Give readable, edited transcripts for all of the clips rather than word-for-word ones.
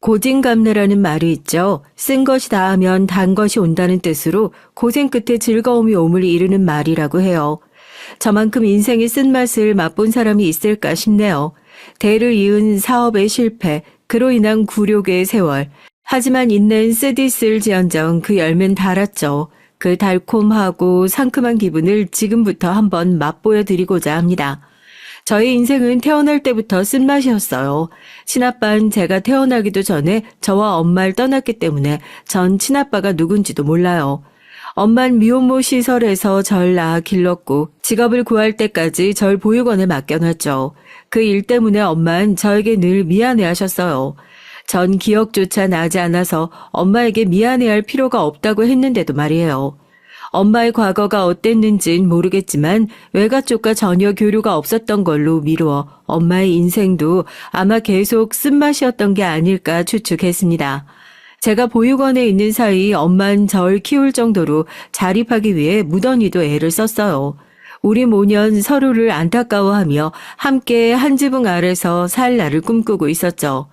고진감래라는 말이 있죠. 쓴 것이 다하면 단 것이 온다는 뜻으로 고생 끝에 즐거움이 옴을 이루는 말이라고 해요. 저만큼 인생의 쓴맛을 맛본 사람이 있을까 싶네요. 대를 이은 사업의 실패, 그로 인한 굴욕의 세월. 하지만 인내는 쓰디쓸지언정 그 열매는 달았죠. 그 달콤하고 상큼한 기분을 지금부터 한번 맛보여 드리고자 합니다. 저의 인생은 태어날 때부터 쓴맛이었어요. 친아빠는 제가 태어나기도 전에 저와 엄마를 떠났기 때문에 전 친아빠가 누군지도 몰라요. 엄마는 미혼모 시설에서 절 낳아 길렀고 직업을 구할 때까지 절 보육원에 맡겨놨죠. 그 일 때문에 엄마는 저에게 늘 미안해하셨어요. 전 기억조차 나지 않아서 엄마에게 미안해할 필요가 없다고 했는데도 말이에요. 엄마의 과거가 어땠는진 모르겠지만 외가쪽과 전혀 교류가 없었던 걸로 미루어 엄마의 인생도 아마 계속 쓴맛이었던 게 아닐까 추측했습니다. 제가 보육원에 있는 사이 엄마는 절 키울 정도로 자립하기 위해 무던히도 애를 썼어요. 우리 모년 서로를 안타까워하며 함께 한 지붕 아래서 살 날을 꿈꾸고 있었죠.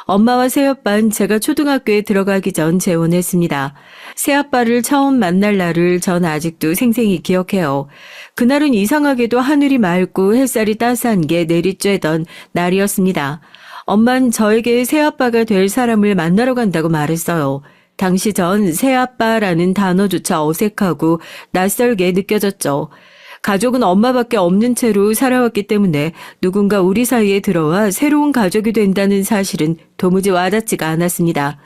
엄마와 새아빠는 제가 초등학교에 들어가기 전 재혼했습니다. 새아빠를 처음 만날 날을 전 아직도 생생히 기억해요. 그날은 이상하게도 하늘이 맑고 햇살이 따스한 게 내리쬐던 날이었습니다. 엄마는 저에게 새아빠가 될 사람을 만나러 간다고 말했어요. 당시 전 새아빠라는 단어조차 어색하고 낯설게 느껴졌죠. 가족은 엄마밖에 없는 채로 살아왔기 때문에 누군가 우리 사이에 들어와 새로운 가족이 된다는 사실은 도무지 와닿지가 않았습니다.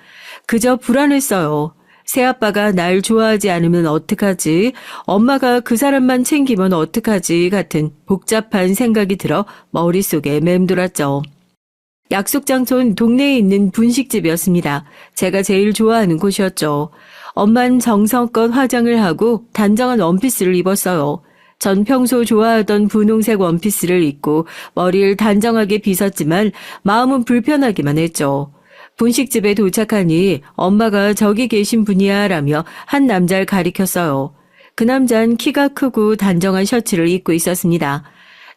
그저 불안했어요. 새아빠가 날 좋아하지 않으면 어떡하지? 엄마가 그 사람만 챙기면 어떡하지? 같은 복잡한 생각이 들어 머릿속에 맴돌았죠. 약속 장소는 동네에 있는 분식집이었습니다. 제가 제일 좋아하는 곳이었죠. 엄마는 정성껏 화장을 하고 단정한 원피스를 입었어요. 전 평소 좋아하던 분홍색 원피스를 입고 머리를 단정하게 빗었지만 마음은 불편하기만 했죠. 분식집에 도착하니 엄마가 저기 계신 분이야 라며 한 남자를 가리켰어요. 그 남자는 키가 크고 단정한 셔츠를 입고 있었습니다.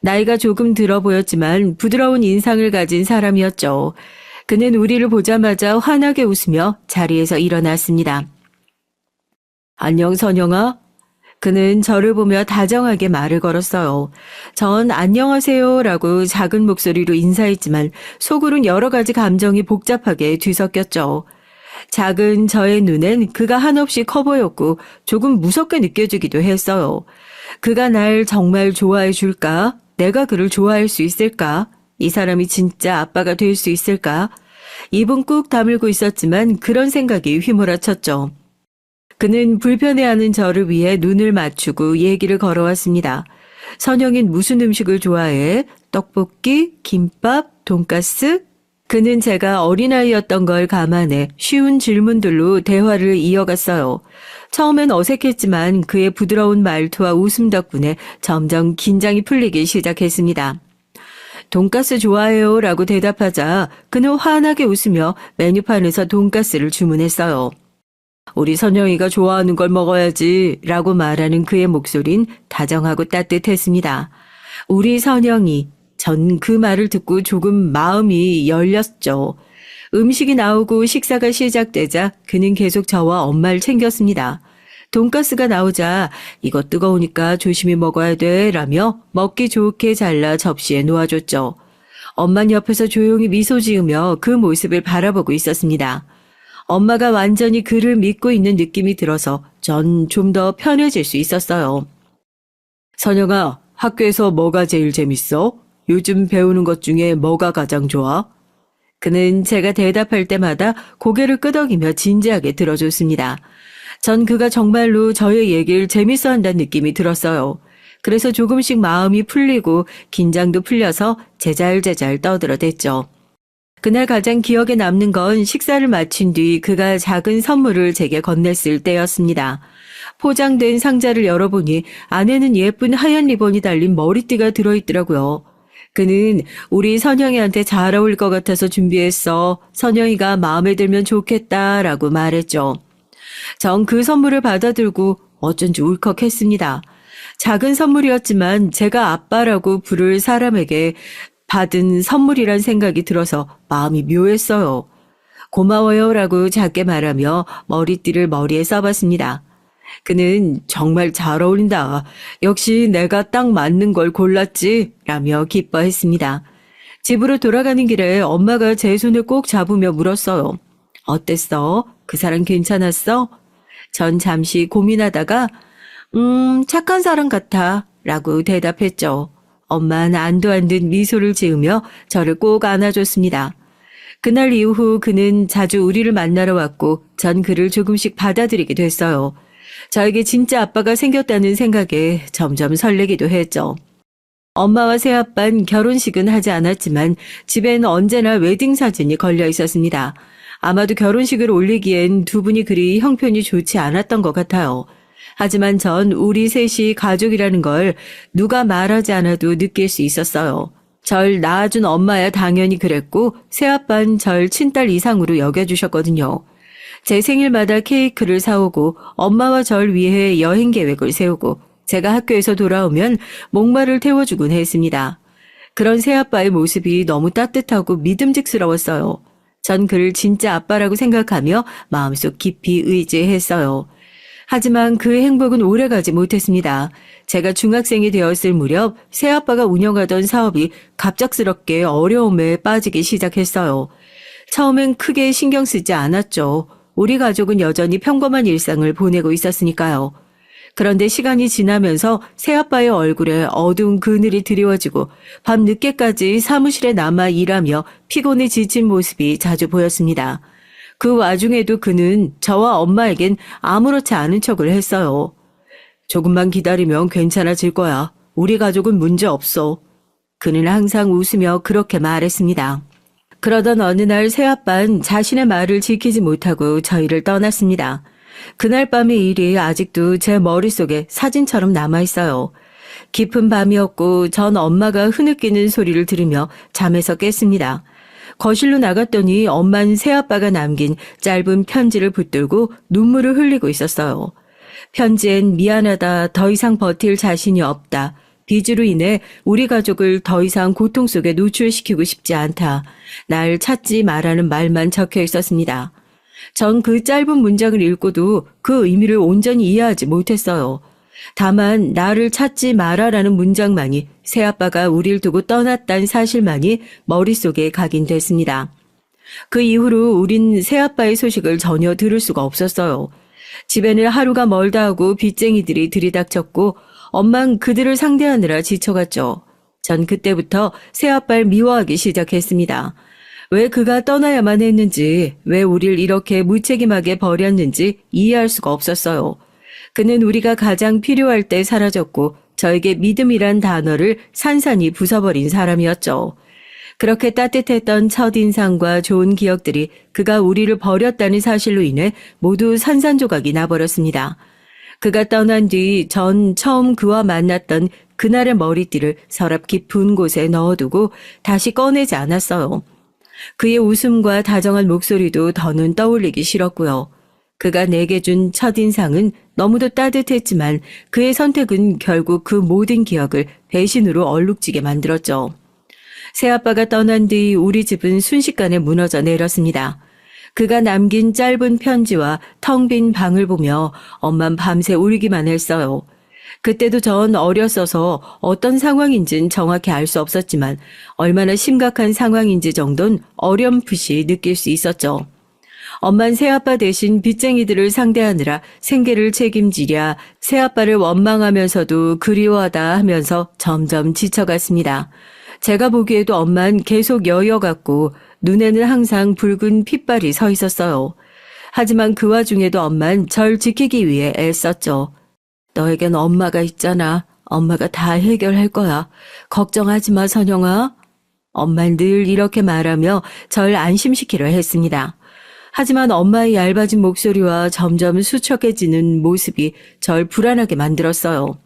나이가 조금 들어 보였지만 부드러운 인상을 가진 사람이었죠. 그는 우리를 보자마자 환하게 웃으며 자리에서 일어났습니다. 안녕 선영아? 그는 저를 보며 다정하게 말을 걸었어요. 전 안녕하세요 라고 작은 목소리로 인사했지만 속으론 여러 가지 감정이 복잡하게 뒤섞였죠. 작은 저의 눈엔 그가 한없이 커 보였고 조금 무섭게 느껴지기도 했어요. 그가 날 정말 좋아해 줄까? 내가 그를 좋아할 수 있을까? 이 사람이 진짜 아빠가 될 수 있을까? 입은 꾹 다물고 있었지만 그런 생각이 휘몰아쳤죠. 그는 불편해하는 저를 위해 눈을 맞추고 얘기를 걸어왔습니다. 선영인 무슨 음식을 좋아해? 떡볶이, 김밥, 돈가스? 그는 제가 어린아이였던 걸 감안해 쉬운 질문들로 대화를 이어갔어요. 처음엔 어색했지만 그의 부드러운 말투와 웃음 덕분에 점점 긴장이 풀리기 시작했습니다. 돈가스 좋아해요 라고 대답하자 그는 환하게 웃으며 메뉴판에서 돈가스를 주문했어요. 우리 선영이가 좋아하는 걸 먹어야지 라고 말하는 그의 목소린 다정하고 따뜻했습니다. 우리 선영이. 전 그 말을 듣고 조금 마음이 열렸죠. 음식이 나오고 식사가 시작되자 그는 계속 저와 엄마를 챙겼습니다. 돈가스가 나오자 이거 뜨거우니까 조심히 먹어야 돼 라며 먹기 좋게 잘라 접시에 놓아줬죠. 엄마는 옆에서 조용히 미소 지으며 그 모습을 바라보고 있었습니다. 엄마가 완전히 그를 믿고 있는 느낌이 들어서 전 좀 더 편해질 수 있었어요. 선영아, 학교에서 뭐가 제일 재밌어? 요즘 배우는 것 중에 뭐가 가장 좋아? 그는 제가 대답할 때마다 고개를 끄덕이며 진지하게 들어줬습니다. 전 그가 정말로 저의 얘기를 재밌어 한다는 느낌이 들었어요. 그래서 조금씩 마음이 풀리고 긴장도 풀려서 제잘제잘 떠들어댔죠. 그날 가장 기억에 남는 건 식사를 마친 뒤 그가 작은 선물을 제게 건넸을 때였습니다. 포장된 상자를 열어보니 안에는 예쁜 하얀 리본이 달린 머리띠가 들어있더라고요. 그는 우리 선영이한테 잘 어울릴 것 같아서 준비했어. 선영이가 마음에 들면 좋겠다라고 말했죠. 전 그 선물을 받아들고 어쩐지 울컥했습니다. 작은 선물이었지만 제가 아빠라고 부를 사람에게 받은 선물이란 생각이 들어서 마음이 묘했어요. 고마워요라고 작게 말하며 머리띠를 머리에 써봤습니다. 그는 정말 잘 어울린다. 역시 내가 딱 맞는 걸 골랐지. 라며 기뻐했습니다. 집으로 돌아가는 길에 엄마가 제 손을 꼭 잡으며 물었어요. 어땠어? 그 사람 괜찮았어? 전 잠시 고민하다가 착한 사람 같아. 라고 대답했죠. 엄마는 안도 안 든 미소를 지으며 저를 꼭 안아줬습니다. 그날 이후 그는 자주 우리를 만나러 왔고 전 그를 조금씩 받아들이게 됐어요. 저에게 진짜 아빠가 생겼다는 생각에 점점 설레기도 했죠. 엄마와 새아빠는 결혼식은 하지 않았지만 집에는 언제나 웨딩 사진이 걸려 있었습니다. 아마도 결혼식을 올리기엔 두 분이 그리 형편이 좋지 않았던 것 같아요. 하지만 전 우리 셋이 가족이라는 걸 누가 말하지 않아도 느낄 수 있었어요. 절 낳아준 엄마야 당연히 그랬고 새아빠는 절 친딸 이상으로 여겨주셨거든요. 제 생일마다 케이크를 사오고 엄마와 절 위해 여행 계획을 세우고 제가 학교에서 돌아오면 목마를 태워주곤 했습니다. 그런 새아빠의 모습이 너무 따뜻하고 믿음직스러웠어요. 전 그를 진짜 아빠라고 생각하며 마음속 깊이 의지했어요. 하지만 그 행복은 오래가지 못했습니다. 제가 중학생이 되었을 무렵 새아빠가 운영하던 사업이 갑작스럽게 어려움에 빠지기 시작했어요. 처음엔 크게 신경 쓰지 않았죠. 우리 가족은 여전히 평범한 일상을 보내고 있었으니까요. 그런데 시간이 지나면서 새아빠의 얼굴에 어두운 그늘이 드리워지고 밤 늦게까지 사무실에 남아 일하며 피곤에 지친 모습이 자주 보였습니다. 그 와중에도 그는 저와 엄마에겐 아무렇지 않은 척을 했어요. 조금만 기다리면 괜찮아질 거야. 우리 가족은 문제 없어. 그는 항상 웃으며 그렇게 말했습니다. 그러던 어느 날 새아빠는 자신의 말을 지키지 못하고 저희를 떠났습니다. 그날 밤의 일이 아직도 제 머릿속에 사진처럼 남아있어요. 깊은 밤이었고 전 엄마가 흐느끼는 소리를 들으며 잠에서 깼습니다. 거실로 나갔더니 엄마는 새아빠가 남긴 짧은 편지를 붙들고 눈물을 흘리고 있었어요. 편지엔 미안하다, 더 이상 버틸 자신이 없다. 빚으로 인해 우리 가족을 더 이상 고통 속에 노출시키고 싶지 않다. 날 찾지 마라는 말만 적혀 있었습니다. 전 그 짧은 문장을 읽고도 그 의미를 온전히 이해하지 못했어요. 다만 나를 찾지 마라라는 문장만이 새아빠가 우릴 두고 떠났다는 사실만이 머릿속에 각인됐습니다. 그 이후로 우린 새아빠의 소식을 전혀 들을 수가 없었어요. 집에는 하루가 멀다 하고 빚쟁이들이 들이닥쳤고 엄만 그들을 상대하느라 지쳐갔죠. 전 그때부터 새아빠를 미워하기 시작했습니다. 왜 그가 떠나야만 했는지, 왜 우릴 이렇게 무책임하게 버렸는지 이해할 수가 없었어요. 그는 우리가 가장 필요할 때 사라졌고 저에게 믿음이란 단어를 산산이 부숴버린 사람이었죠. 그렇게 따뜻했던 첫인상과 좋은 기억들이 그가 우리를 버렸다는 사실로 인해 모두 산산조각이 나버렸습니다. 그가 떠난 뒤 전 처음 그와 만났던 그날의 머리띠를 서랍 깊은 곳에 넣어두고 다시 꺼내지 않았어요. 그의 웃음과 다정한 목소리도 더는 떠올리기 싫었고요. 그가 내게 준 첫인상은 너무도 따뜻했지만 그의 선택은 결국 그 모든 기억을 배신으로 얼룩지게 만들었죠. 새아빠가 떠난 뒤 우리 집은 순식간에 무너져 내렸습니다. 그가 남긴 짧은 편지와 텅 빈 방을 보며 엄만 밤새 울기만 했어요. 그때도 전 어렸어서 어떤 상황인지는 정확히 알 수 없었지만 얼마나 심각한 상황인지 정도는 어렴풋이 느낄 수 있었죠. 엄만 새아빠 대신 빚쟁이들을 상대하느라 생계를 책임지랴 새아빠를 원망하면서도 그리워하다 하면서 점점 지쳐갔습니다. 제가 보기에도 엄만 계속 여여갔고 눈에는 항상 붉은 핏발이 서 있었어요. 하지만 그 와중에도 엄만 절 지키기 위해 애썼죠. 너에겐 엄마가 있잖아. 엄마가 다 해결할 거야. 걱정하지 마, 선영아. 엄만 늘 이렇게 말하며 절 안심시키려 했습니다. 하지만 엄마의 얇아진 목소리와 점점 수척해지는 모습이 절 불안하게 만들었어요.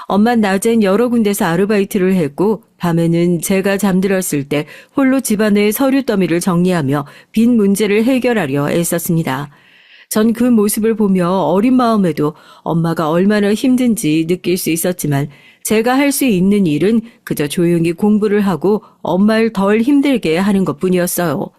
엄만 낮엔 여러 군데서 아르바이트를 했고 밤에는 제가 잠들었을 때 홀로 집안의 서류 더미를 정리하며 빈 문제를 해결하려 애썼습니다. 전 그 모습을 보며 어린 마음에도 엄마가 얼마나 힘든지 느낄 수 있었지만 제가 할 수 있는 일은 그저 조용히 공부를 하고 엄마를 덜 힘들게 하는 것뿐이었어요.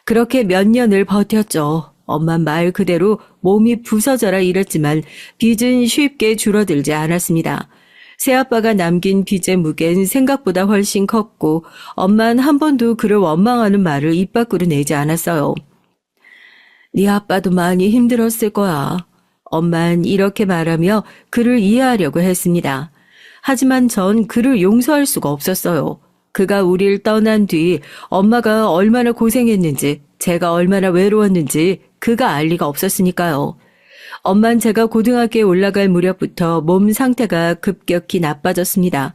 그렇게 몇 년을 버텼죠. 엄마 말 그대로 몸이 부서져라 이랬지만 빚은 쉽게 줄어들지 않았습니다. 새아빠가 남긴 빚의 무게는 생각보다 훨씬 컸고 엄마는 한 번도 그를 원망하는 말을 입 밖으로 내지 않았어요. 네 아빠도 많이 힘들었을 거야. 엄만 이렇게 말하며 그를 이해하려고 했습니다. 하지만 전 그를 용서할 수가 없었어요. 그가 우리를 떠난 뒤 엄마가 얼마나 고생했는지, 제가 얼마나 외로웠는지 그가 알 리가 없었으니까요. 엄만 제가 고등학교에 올라갈 무렵부터 몸 상태가 급격히 나빠졌습니다.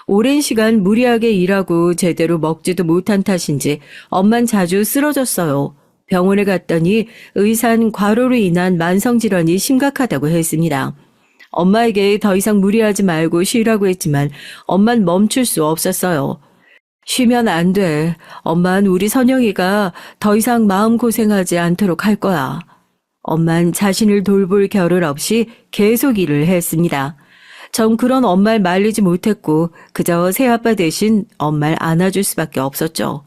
오랜 시간 무리하게 일하고 제대로 먹지도 못한 탓인지 엄만 자주 쓰러졌어요. 병원에 갔더니 의사는 과로로 인한 만성질환이 심각하다고 했습니다. 엄마에게 더 이상 무리하지 말고 쉬라고 했지만 엄만 멈출 수 없었어요. 쉬면 안 돼. 엄만 우리 선영이가 더 이상 마음고생하지 않도록 할 거야. 엄만 자신을 돌볼 겨를 없이 계속 일을 했습니다. 전 그런 엄마를 말리지 못했고 그저 새아빠 대신 엄마를 안아줄 수밖에 없었죠.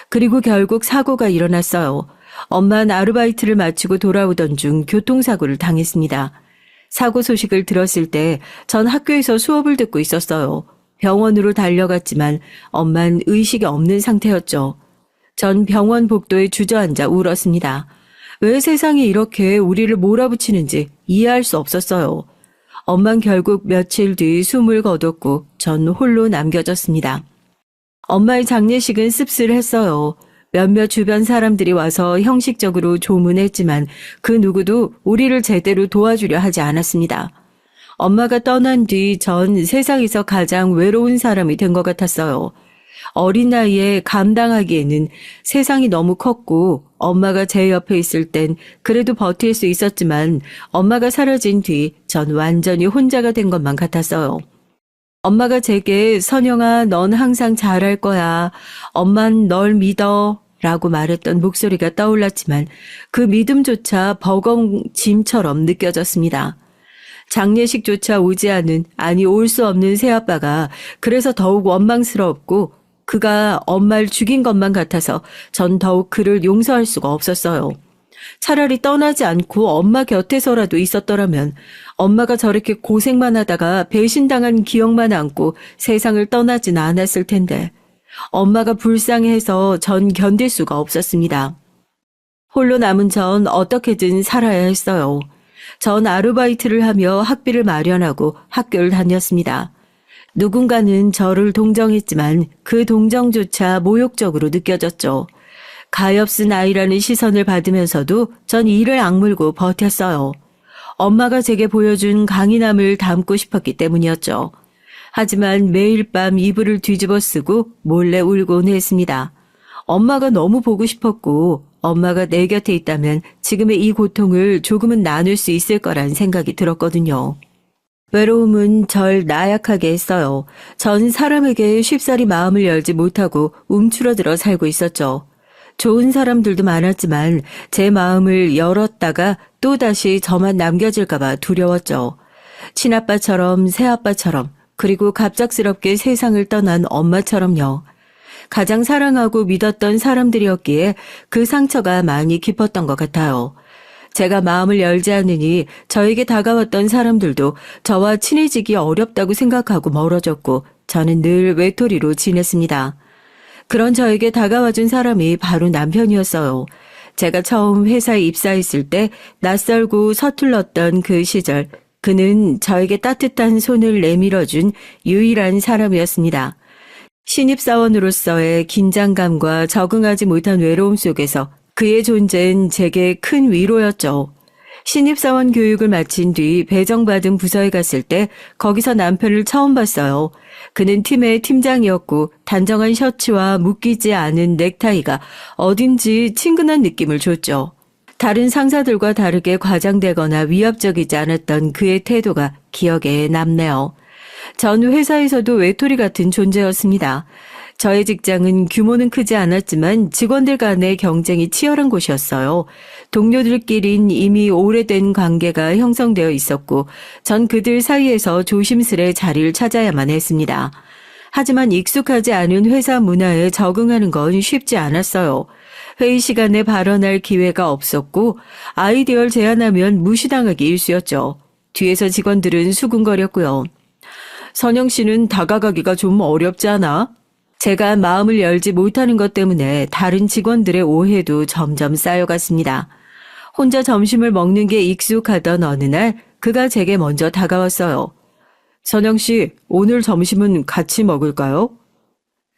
그리고 결국 사고가 일어났어요. 엄마는 아르바이트를 마치고 돌아오던 중 교통사고를 당했습니다. 사고 소식을 들었을 때 전 학교에서 수업을 듣고 있었어요. 병원으로 달려갔지만 엄마는 의식이 없는 상태였죠. 전 병원 복도에 주저앉아 울었습니다. 왜 세상이 이렇게 우리를 몰아붙이는지 이해할 수 없었어요. 엄마는 결국 며칠 뒤 숨을 거뒀고 전 홀로 남겨졌습니다. 엄마의 장례식은 씁쓸했어요. 몇몇 주변 사람들이 와서 형식적으로 조문했지만 그 누구도 우리를 제대로 도와주려 하지 않았습니다. 엄마가 떠난 뒤 전 세상에서 가장 외로운 사람이 된 것 같았어요. 어린 나이에 감당하기에는 세상이 너무 컸고 엄마가 제 옆에 있을 땐 그래도 버틸 수 있었지만 엄마가 사라진 뒤 전 완전히 혼자가 된 것만 같았어요. 엄마가 제게 선영아 넌 항상 잘할 거야. 엄만 널 믿어. 라고 말했던 목소리가 떠올랐지만 그 믿음조차 버거운 짐처럼 느껴졌습니다. 장례식조차 오지 않은 아니 올 수 없는 새아빠가 그래서 더욱 원망스럽고 그가 엄마를 죽인 것만 같아서 전 더욱 그를 용서할 수가 없었어요. 차라리 떠나지 않고 엄마 곁에서라도 있었더라면 엄마가 저렇게 고생만 하다가 배신당한 기억만 안고 세상을 떠나진 않았을 텐데 엄마가 불쌍해서 전 견딜 수가 없었습니다. 홀로 남은 전 어떻게든 살아야 했어요. 전 아르바이트를 하며 학비를 마련하고 학교를 다녔습니다. 누군가는 저를 동정했지만 그 동정조차 모욕적으로 느껴졌죠. 가엾은 아이라는 시선을 받으면서도 전 이를 악물고 버텼어요. 엄마가 제게 보여준 강인함을 담고 싶었기 때문이었죠. 하지만 매일 밤 이불을 뒤집어 쓰고 몰래 울곤 했습니다. 엄마가 너무 보고 싶었고 엄마가 내 곁에 있다면 지금의 이 고통을 조금은 나눌 수 있을 거란 생각이 들었거든요. 외로움은 절 나약하게 했어요. 전 사람에게 쉽사리 마음을 열지 못하고 움츠러들어 살고 있었죠. 좋은 사람들도 많았지만 제 마음을 열었다가 또다시 저만 남겨질까봐 두려웠죠. 친아빠처럼 새아빠처럼 그리고 갑작스럽게 세상을 떠난 엄마처럼요. 가장 사랑하고 믿었던 사람들이었기에 그 상처가 많이 깊었던 것 같아요. 제가 마음을 열지 않으니 저에게 다가왔던 사람들도 저와 친해지기 어렵다고 생각하고 멀어졌고 저는 늘 외톨이로 지냈습니다. 그런 저에게 다가와준 사람이 바로 남편이었어요. 제가 처음 회사에 입사했을 때 낯설고 서툴렀던 그 시절 그는 저에게 따뜻한 손을 내밀어준 유일한 사람이었습니다. 신입사원으로서의 긴장감과 적응하지 못한 외로움 속에서 그의 존재는 제게 큰 위로였죠. 신입사원 교육을 마친 뒤 배정받은 부서에 갔을 때 거기서 남편을 처음 봤어요. 그는 팀의 팀장이었고 단정한 셔츠와 묶이지 않은 넥타이가 어딘지 친근한 느낌을 줬죠. 다른 상사들과 다르게 과장되거나 위압적이지 않았던 그의 태도가 기억에 남네요. 전 회사에서도 외톨이 같은 존재였습니다. 저의 직장은 규모는 크지 않았지만 직원들 간의 경쟁이 치열한 곳이었어요. 동료들끼린 이미 오래된 관계가 형성되어 있었고 전 그들 사이에서 조심스레 자리를 찾아야만 했습니다. 하지만 익숙하지 않은 회사 문화에 적응하는 건 쉽지 않았어요. 회의 시간에 발언할 기회가 없었고 아이디어를 제안하면 무시당하기 일쑤였죠. 뒤에서 직원들은 수군거렸고요. 선영 씨는 다가가기가 좀 어렵지 않아? 제가 마음을 열지 못하는 것 때문에 다른 직원들의 오해도 점점 쌓여갔습니다. 혼자 점심을 먹는 게 익숙하던 어느 날 그가 제게 먼저 다가왔어요. 선영 씨, 오늘 점심은 같이 먹을까요?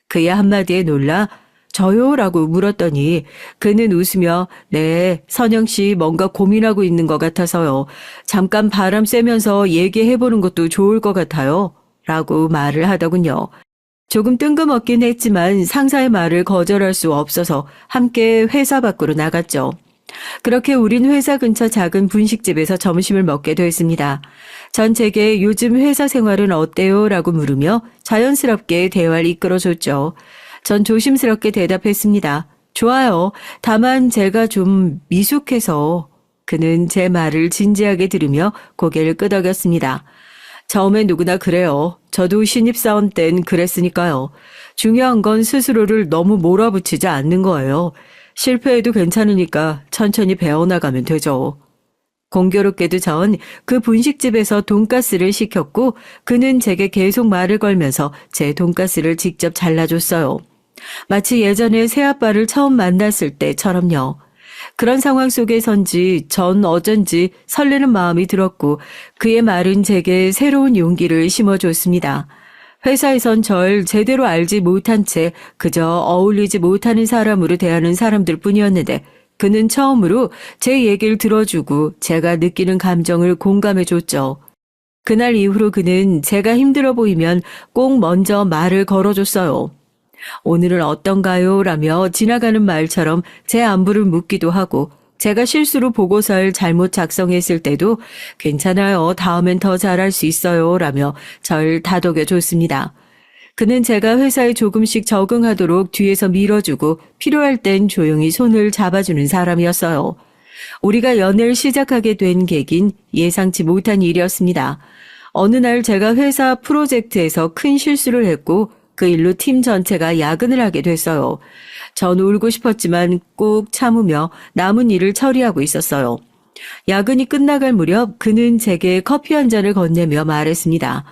그의 한마디에 놀라 저요? 라고 물었더니 그는 웃으며 네, 선영 씨 뭔가 고민하고 있는 것 같아서요. 잠깐 바람 쐬면서 얘기해보는 것도 좋을 것 같아요. 라고 말을 하더군요. 조금 뜬금없긴 했지만 상사의 말을 거절할 수 없어서 함께 회사 밖으로 나갔죠. 그렇게 우린 회사 근처 작은 분식집에서 점심을 먹게 됐습니다. 전 제게 요즘 회사 생활은 어때요? 라고 물으며 자연스럽게 대화를 이끌어줬죠. 전 조심스럽게 대답했습니다. 좋아요. 다만 제가 좀 미숙해서. 그는 제 말을 진지하게 들으며 고개를 끄덕였습니다. 처음엔 누구나 그래요. 저도 신입사원 땐 그랬으니까요. 중요한 건 스스로를 너무 몰아붙이지 않는 거예요. 실패해도 괜찮으니까 천천히 배워나가면 되죠. 공교롭게도 전 그 분식집에서 돈가스를 시켰고 그는 제게 계속 말을 걸면서 제 돈가스를 직접 잘라줬어요. 마치 예전에 새아빠를 처음 만났을 때처럼요. 그런 상황 속에선지 전 어쩐지 설레는 마음이 들었고 그의 말은 제게 새로운 용기를 심어줬습니다. 회사에선 절 제대로 알지 못한 채 그저 어울리지 못하는 사람으로 대하는 사람들 뿐이었는데 그는 처음으로 제 얘기를 들어주고 제가 느끼는 감정을 공감해줬죠. 그날 이후로 그는 제가 힘들어 보이면 꼭 먼저 말을 걸어줬어요. 오늘은 어떤가요? 라며 지나가는 말처럼 제 안부를 묻기도 하고 제가 실수로 보고서를 잘못 작성했을 때도 괜찮아요. 다음엔 더 잘할 수 있어요. 라며 절 다독여줬습니다. 그는 제가 회사에 조금씩 적응하도록 뒤에서 밀어주고 필요할 땐 조용히 손을 잡아주는 사람이었어요. 우리가 연애를 시작하게 된 계긴 예상치 못한 일이었습니다. 어느 날 제가 회사 프로젝트에서 큰 실수를 했고 그 일로 팀 전체가 야근을 하게 됐어요. 전 울고 싶었지만 꼭 참으며 남은 일을 처리하고 있었어요. 야근이 끝나갈 무렵 그는 제게 커피 한 잔을 건네며 말했습니다.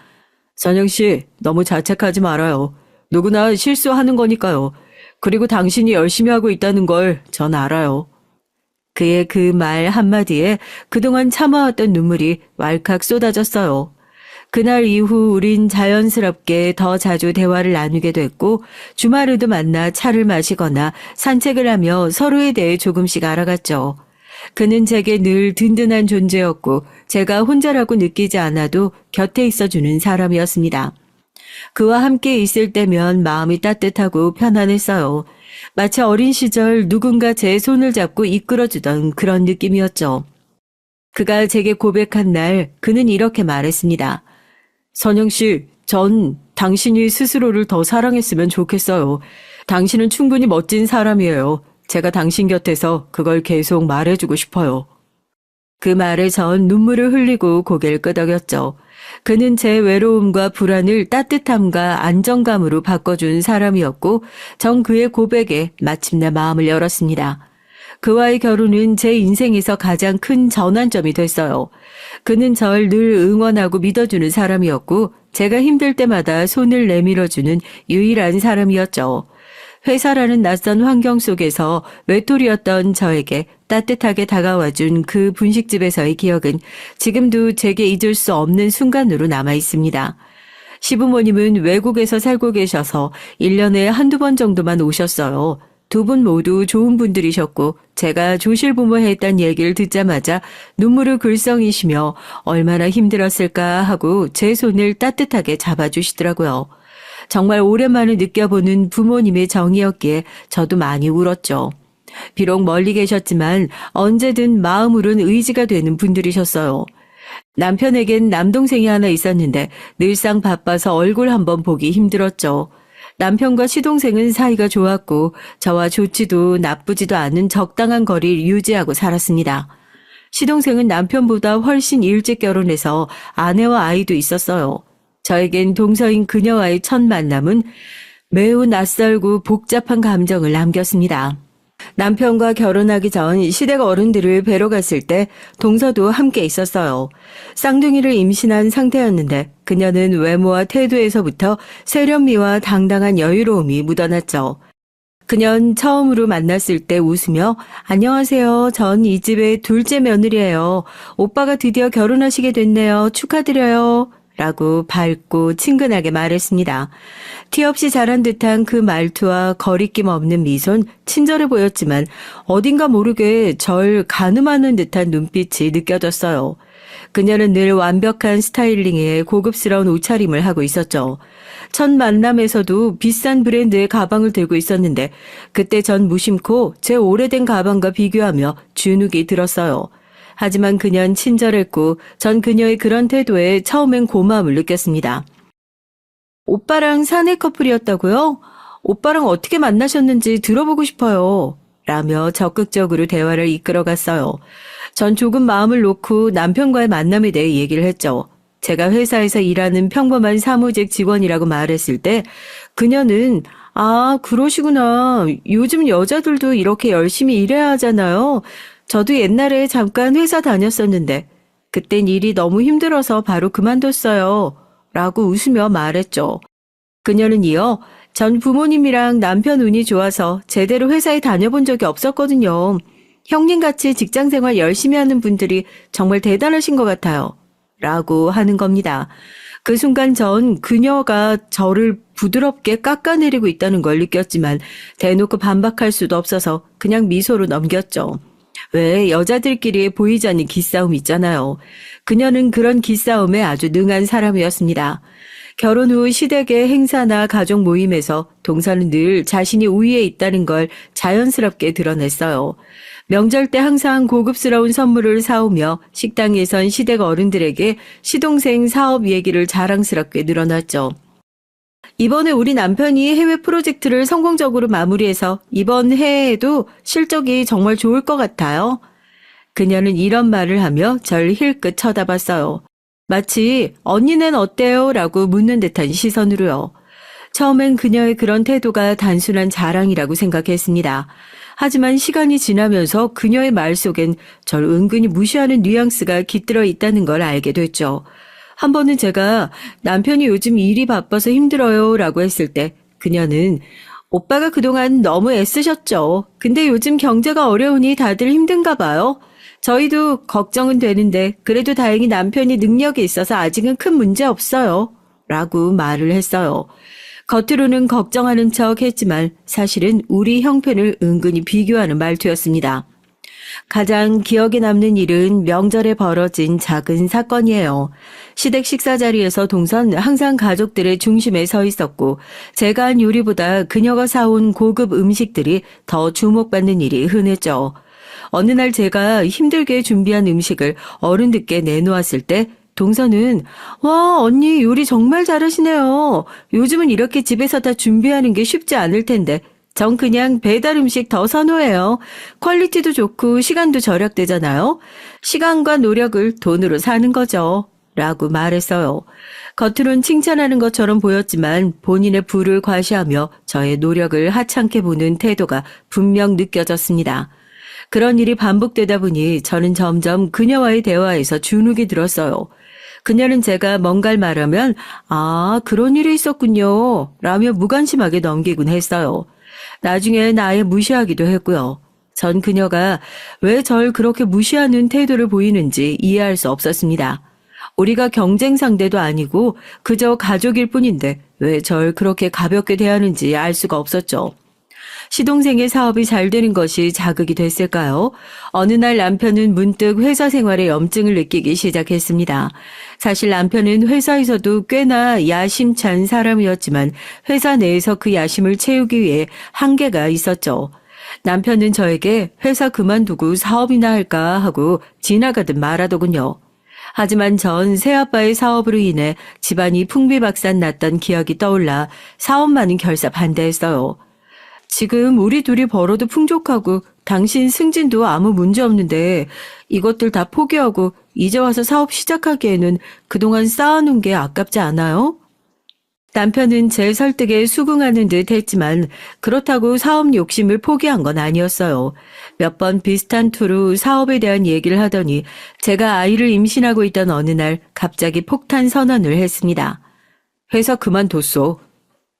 선영 씨, 너무 자책하지 말아요. 누구나 실수하는 거니까요. 그리고 당신이 열심히 하고 있다는 걸 전 알아요. 그의 그 말 한마디에 그동안 참아왔던 눈물이 왈칵 쏟아졌어요. 그날 이후 우린 자연스럽게 더 자주 대화를 나누게 됐고 주말에도 만나 차를 마시거나 산책을 하며 서로에 대해 조금씩 알아갔죠. 그는 제게 늘 든든한 존재였고 제가 혼자라고 느끼지 않아도 곁에 있어주는 사람이었습니다. 그와 함께 있을 때면 마음이 따뜻하고 편안했어요. 마치 어린 시절 누군가 제 손을 잡고 이끌어주던 그런 느낌이었죠. 그가 제게 고백한 날 그는 이렇게 말했습니다. 선영 씨, 전 당신이 스스로를 더 사랑했으면 좋겠어요. 당신은 충분히 멋진 사람이에요. 제가 당신 곁에서 그걸 계속 말해주고 싶어요. 그 말에 전 눈물을 흘리고 고개를 끄덕였죠. 그는 제 외로움과 불안을 따뜻함과 안정감으로 바꿔준 사람이었고 전 그의 고백에 마침내 마음을 열었습니다. 그와의 결혼은 제 인생에서 가장 큰 전환점이 됐어요. 그는 절 늘 응원하고 믿어주는 사람이었고 제가 힘들 때마다 손을 내밀어주는 유일한 사람이었죠. 회사라는 낯선 환경 속에서 외톨이였던 저에게 따뜻하게 다가와준 그 분식집에서의 기억은 지금도 제게 잊을 수 없는 순간으로 남아 있습니다. 시부모님은 외국에서 살고 계셔서 1년에 한두 번 정도만 오셨어요. 두 분 모두 좋은 분들이셨고 제가 조실부모했다는 얘기를 듣자마자 눈물을 글썽이시며 얼마나 힘들었을까 하고 제 손을 따뜻하게 잡아주시더라고요. 정말 오랜만에 느껴보는 부모님의 정이었기에 저도 많이 울었죠. 비록 멀리 계셨지만 언제든 마음으론 의지가 되는 분들이셨어요. 남편에겐 남동생이 하나 있었는데 늘상 바빠서 얼굴 한번 보기 힘들었죠. 남편과 시동생은 사이가 좋았고 저와 좋지도 나쁘지도 않은 적당한 거리를 유지하고 살았습니다. 시동생은 남편보다 훨씬 일찍 결혼해서 아내와 아이도 있었어요. 저에겐 동서인 그녀와의 첫 만남은 매우 낯설고 복잡한 감정을 남겼습니다. 남편과 결혼하기 전 시댁 어른들을 뵈러 갔을 때 동서도 함께 있었어요. 쌍둥이를 임신한 상태였는데 그녀는 외모와 태도에서부터 세련미와 당당한 여유로움이 묻어났죠. 그년 처음으로 만났을 때 웃으며 안녕하세요. 전 이 집의 둘째 며느리예요. 오빠가 드디어 결혼하시게 됐네요. 축하드려요. 라고 밝고 친근하게 말했습니다. 티 없이 자란 듯한 그 말투와 거리낌 없는 미소는 친절해 보였지만 어딘가 모르게 절 가늠하는 듯한 눈빛이 느껴졌어요. 그녀는 늘 완벽한 스타일링에 고급스러운 옷차림을 하고 있었죠. 첫 만남에서도 비싼 브랜드의 가방을 들고 있었는데 그때 전 무심코 제 오래된 가방과 비교하며 주눅이 들었어요. 하지만 그녀는 친절했고 전 그녀의 그런 태도에 처음엔 고마움을 느꼈습니다. 오빠랑 사내 커플이었다고요? 오빠랑 어떻게 만나셨는지 들어보고 싶어요. 라며 적극적으로 대화를 이끌어갔어요. 전 조금 마음을 놓고 남편과의 만남에 대해 얘기를 했죠. 제가 회사에서 일하는 평범한 사무직 직원이라고 말했을 때 그녀는 아, 그러시구나. 요즘 여자들도 이렇게 열심히 일해야 하잖아요. 저도 옛날에 잠깐 회사 다녔었는데 그땐 일이 너무 힘들어서 바로 그만뒀어요. 라고 웃으며 말했죠. 그녀는 이어 전 부모님이랑 남편 운이 좋아서 제대로 회사에 다녀본 적이 없었거든요. 형님같이 직장생활 열심히 하는 분들이 정말 대단하신 것 같아요. 라고 하는 겁니다. 그 순간 전 그녀가 저를 부드럽게 깎아내리고 있다는 걸 느꼈지만 대놓고 반박할 수도 없어서 그냥 미소로 넘겼죠. 왜 여자들끼리의 보이지 않는 기싸움 있잖아요. 그녀는 그런 기싸움에 아주 능한 사람이었습니다. 결혼 후 시댁의 행사나 가족 모임에서 동서는 늘 자신이 우위에 있다는 걸 자연스럽게 드러냈어요. 명절 때 항상 고급스러운 선물을 사오며 식당에선 시댁 어른들에게 시동생 사업 얘기를 자랑스럽게 늘어놨죠. 이번에 우리 남편이 해외 프로젝트를 성공적으로 마무리해서 이번 해에도 실적이 정말 좋을 것 같아요. 그녀는 이런 말을 하며 절 힐끗 쳐다봤어요. 마치 언니는 어때요? 라고 묻는 듯한 시선으로요. 처음엔 그녀의 그런 태도가 단순한 자랑이라고 생각했습니다. 하지만 시간이 지나면서 그녀의 말 속엔 절 은근히 무시하는 뉘앙스가 깃들어 있다는 걸 알게 됐죠. 한 번은 제가 남편이 요즘 일이 바빠서 힘들어요 라고 했을 때 그녀는 오빠가 그동안 너무 애쓰셨죠. 근데 요즘 경제가 어려우니 다들 힘든가 봐요. 저희도 걱정은 되는데 그래도 다행히 남편이 능력이 있어서 아직은 큰 문제 없어요. 라고 말을 했어요. 겉으로는 걱정하는 척 했지만 사실은 우리 형편을 은근히 비교하는 말투였습니다. 가장 기억에 남는 일은 명절에 벌어진 작은 사건이에요. 시댁 식사 자리에서 동선 항상 가족들의 중심에 서 있었고 제가 한 요리보다 그녀가 사온 고급 음식들이 더 주목받는 일이 흔했죠. 어느 날 제가 힘들게 준비한 음식을 어른들께 내놓았을 때 동서는 와, 언니 요리 정말 잘하시네요. 요즘은 이렇게 집에서 다 준비하는 게 쉽지 않을 텐데 전 그냥 배달 음식 더 선호해요. 퀄리티도 좋고 시간도 절약되잖아요. 시간과 노력을 돈으로 사는 거죠. 라고 말했어요. 겉으론 칭찬하는 것처럼 보였지만 본인의 부를 과시하며 저의 노력을 하찮게 보는 태도가 분명 느껴졌습니다. 그런 일이 반복되다 보니 저는 점점 그녀와의 대화에서 주눅이 들었어요. 그녀는 제가 뭔가를 말하면 아, 그런 일이 있었군요. 라며 무관심하게 넘기곤 했어요. 나중엔 아예 무시하기도 했고요. 전 그녀가 왜 절 그렇게 무시하는 태도를 보이는지 이해할 수 없었습니다. 우리가 경쟁 상대도 아니고 그저 가족일 뿐인데 왜 절 그렇게 가볍게 대하는지 알 수가 없었죠. 시동생의 사업이 잘 되는 것이 자극이 됐을까요? 어느 날 남편은 문득 회사 생활에 염증을 느끼기 시작했습니다. 사실 남편은 회사에서도 꽤나 야심찬 사람이었지만 회사 내에서 그 야심을 채우기 위해 한계가 있었죠. 남편은 저에게 회사 그만두고 사업이나 할까 하고 지나가듯 말하더군요. 하지만 전 새아빠의 사업으로 인해 집안이 풍비박산 났던 기억이 떠올라 사업만은 결사 반대했어요. 지금 우리 둘이 벌어도 풍족하고 당신 승진도 아무 문제 없는데 이것들 다 포기하고 이제 와서 사업 시작하기에는 그동안 쌓아놓은 게 아깝지 않아요? 남편은 제 설득에 수긍하는 듯 했지만 그렇다고 사업 욕심을 포기한 건 아니었어요. 몇 번 비슷한 투로 사업에 대한 얘기를 하더니 제가 아이를 임신하고 있던 어느 날 갑자기 폭탄 선언을 했습니다. 회사 그만뒀어.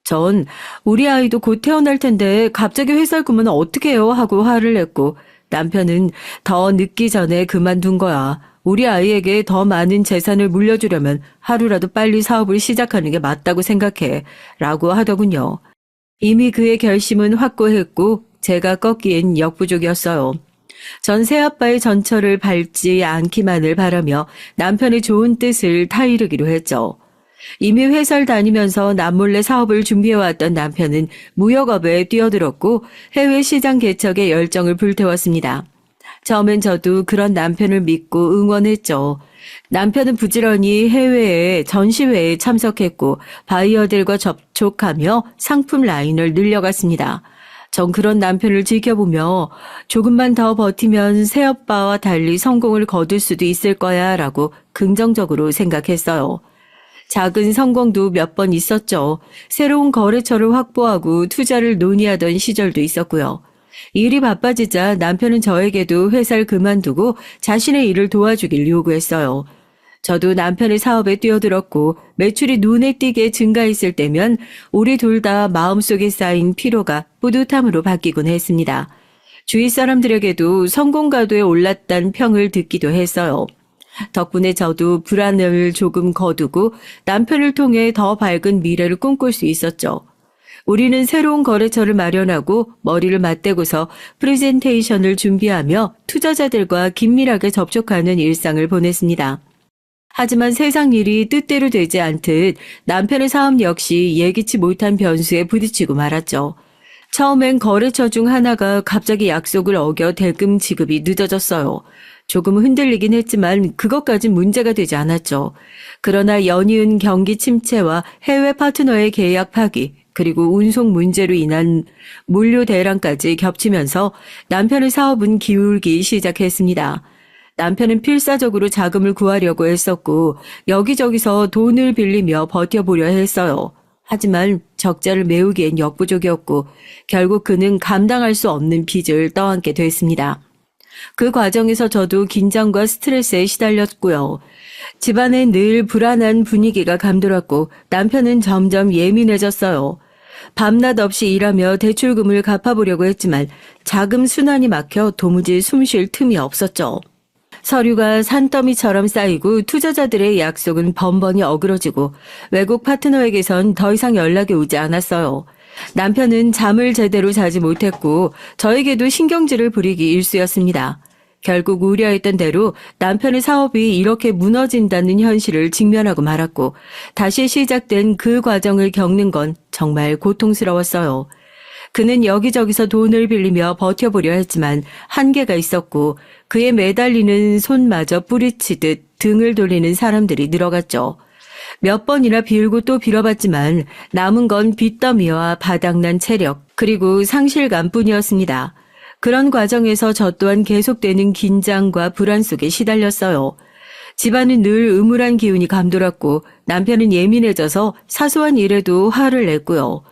전 우리 아이도 곧 태어날 텐데 갑자기 회사를 그만두면 어떡해요 하고 화를 냈고 남편은 더 늦기 전에 그만둔 거야. 우리 아이에게 더 많은 재산을 물려주려면 하루라도 빨리 사업을 시작하는 게 맞다고 생각해 라고 하더군요. 이미 그의 결심은 확고했고 제가 꺾기엔 역부족이었어요. 전 새아빠의 전철을 밟지 않기만을 바라며 남편의 좋은 뜻을 타이르기로 했죠. 이미 회사를 다니면서 남몰래 사업을 준비해왔던 남편은 무역업에 뛰어들었고 해외 시장 개척에 열정을 불태웠습니다. 처음엔 저도 그런 남편을 믿고 응원했죠. 남편은 부지런히 해외에 전시회에 참석했고 바이어들과 접촉하며 상품 라인을 늘려갔습니다. 전 그런 남편을 지켜보며 조금만 더 버티면 새오빠와 달리 성공을 거둘 수도 있을 거야 라고 긍정적으로 생각했어요. 작은 성공도 몇 번 있었죠. 새로운 거래처를 확보하고 투자를 논의하던 시절도 있었고요. 일이 바빠지자 남편은 저에게도 회사를 그만두고 자신의 일을 도와주길 요구했어요. 저도 남편의 사업에 뛰어들었고 매출이 눈에 띄게 증가했을 때면 우리 둘 다 마음속에 쌓인 피로가 뿌듯함으로 바뀌곤 했습니다. 주위 사람들에게도 성공가도에 올랐다는 평을 듣기도 했어요. 덕분에 저도 불안을 조금 거두고 남편을 통해 더 밝은 미래를 꿈꿀 수 있었죠. 우리는 새로운 거래처를 마련하고 머리를 맞대고서 프레젠테이션을 준비하며 투자자들과 긴밀하게 접촉하는 일상을 보냈습니다. 하지만 세상 일이 뜻대로 되지 않듯 남편의 사업 역시 예기치 못한 변수에 부딪히고 말았죠. 처음엔 거래처 중 하나가 갑자기 약속을 어겨 대금 지급이 늦어졌어요. 조금 흔들리긴 했지만 그것까진 문제가 되지 않았죠. 그러나 연이은 경기 침체와 해외 파트너의 계약 파기, 그리고 운송 문제로 인한 물류 대란까지 겹치면서 남편의 사업은 기울기 시작했습니다. 남편은 필사적으로 자금을 구하려고 했었고 여기저기서 돈을 빌리며 버텨보려 했어요. 하지만 적자를 메우기엔 역부족이었고 결국 그는 감당할 수 없는 빚을 떠안게 됐습니다. 그 과정에서 저도 긴장과 스트레스에 시달렸고요. 집안에 늘 불안한 분위기가 감돌았고 남편은 점점 예민해졌어요. 밤낮 없이 일하며 대출금을 갚아보려고 했지만 자금 순환이 막혀 도무지 숨 쉴 틈이 없었죠. 서류가 산더미처럼 쌓이고 투자자들의 약속은 번번이 어그러지고 외국 파트너에게선 더 이상 연락이 오지 않았어요. 남편은 잠을 제대로 자지 못했고 저에게도 신경질을 부리기 일쑤였습니다. 결국 우려했던 대로 남편의 사업이 이렇게 무너진다는 현실을 직면하고 말았고 다시 시작된 그 과정을 겪는 건 정말 고통스러웠어요. 그는 여기저기서 돈을 빌리며 버텨보려 했지만 한계가 있었고 그에 매달리는 손마저 뿌리치듯 등을 돌리는 사람들이 늘어갔죠. 몇 번이나 빌고 또 빌어봤지만 남은 건 빚더미와 바닥난 체력 그리고 상실감뿐이었습니다. 그런 과정에서 저 또한 계속되는 긴장과 불안 속에 시달렸어요. 집안은 늘 음울한 기운이 감돌았고 남편은 예민해져서 사소한 일에도 화를 냈고요.